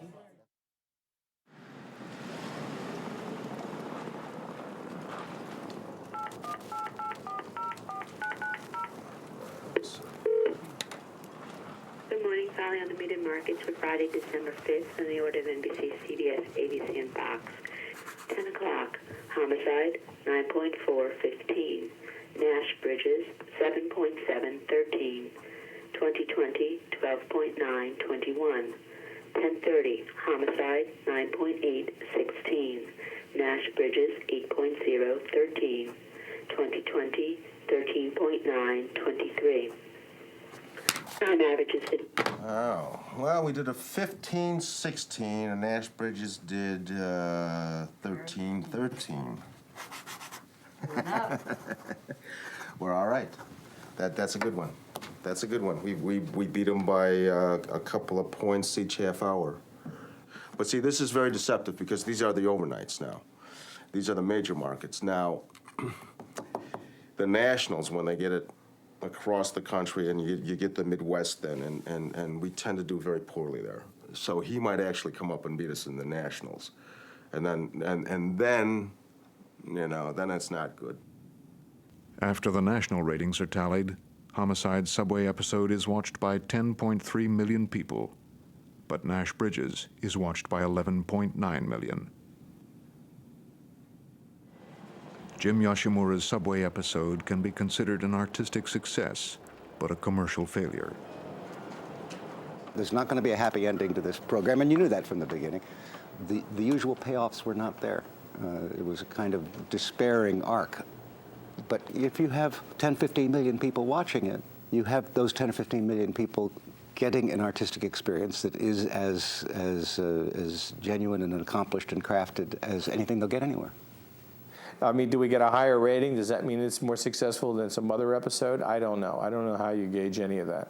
limited markets for Friday, December 5th in the order of NBC, CBS, ABC, and Fox. 10 o'clock, Homicide, 9.415. Nash Bridges, 7.713. 2020, 12.921. 10:30, Homicide, 9.816. Nash Bridges, 8.013. 2020, 13.923. Time averages.
Oh, well, we did a 15-16, and Nash Bridges did 13-13. We're all right. That's a good one. That's a good one. We beat them by a couple of points each half hour. But see, this is very deceptive because these are the overnights now. These are the major markets. Now, the nationals, when they get it across the country, and you get the Midwest then, and we tend to do very poorly there. So he might actually come up and beat us in the nationals. And then, you know, then it's not good.
After the national ratings are tallied, Homicide's subway episode is watched by 10.3 million people, but Nash Bridges is watched by 11.9 million. Jim Yoshimura's subway episode can be considered an artistic success, but a commercial failure.
There's not going to be a happy ending to this program, and you knew that from the beginning. The usual payoffs were not there. It was a kind of despairing arc. But if you have 10, 15 million people watching it, you have those 10 or 15 million people getting an artistic experience that is as genuine and accomplished and crafted as anything they'll get anywhere.
I mean, do we get a higher rating? Does that mean it's more successful than some other episode? I don't know. I don't know how you gauge any of that.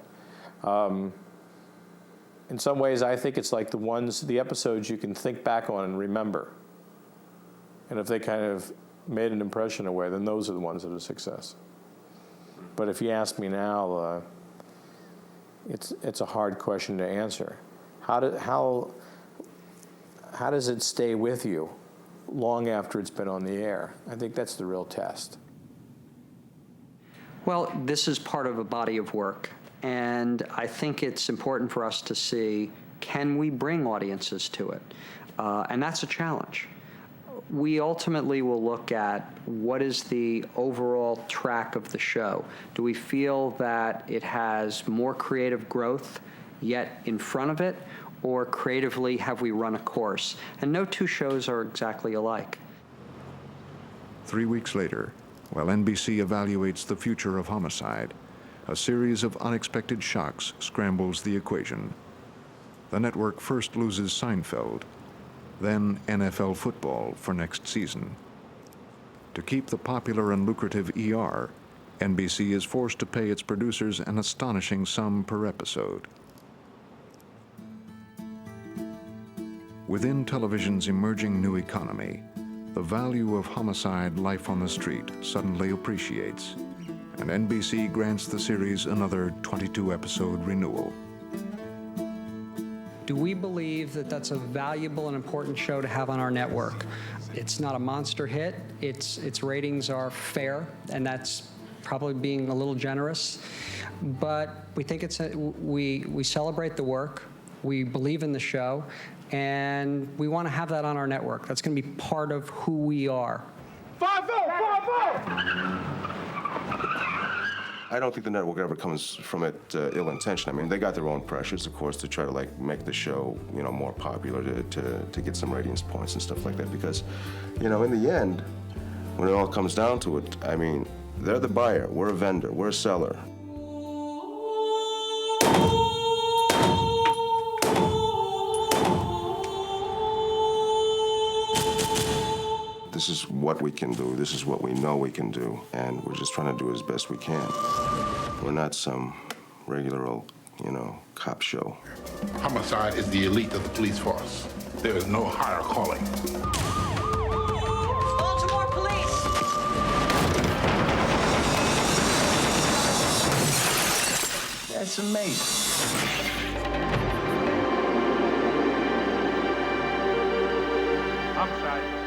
In some ways, I think it's like the episodes you can think back on and remember. And if they kind of made an impression away, then those are the ones that are a success. But if you ask me now, it's a hard question to answer. How does it stay with you long after it's been on the air? I think that's the real test.
Well, this is part of a body of work, and I think it's important for us to see, can we bring audiences to it? And that's a challenge. We ultimately will look at what is the overall track of the show. Do we feel that it has more creative growth yet in front of it, or creatively have we run a course? And no two shows are exactly alike.
3 weeks later, while NBC evaluates the future of Homicide, a series of unexpected shocks scrambles the equation. The network first loses Seinfeld, then NFL football for next season. To keep the popular and lucrative ER, NBC is forced to pay its producers an astonishing sum per episode. Within television's emerging new economy, the value of Homicide: Life on the Street suddenly appreciates, and NBC grants the series another 22-episode renewal.
Do we believe that that's a valuable and important show to have on our network? It's not a monster hit. Its ratings are fair, and that's probably being a little generous. But we think we celebrate the work. We believe in the show, and we want to have that on our network. That's going to be part of who we are.
5-0! 5-0!
I don't think the network ever comes from it ill intention. I mean, they got their own pressures, of course, to try to make the show, more popular, to get some ratings points and stuff like that. Because, in the end, when it all comes down to it, I mean, they're the buyer, we're a vendor, we're a seller. This is what we can do. This is what we know we can do, and we're just trying to do it as best we can. We're not some regular old, cop show.
Homicide is the elite of the police force. There is no higher calling.
Baltimore police!
That's amazing.
Homicide.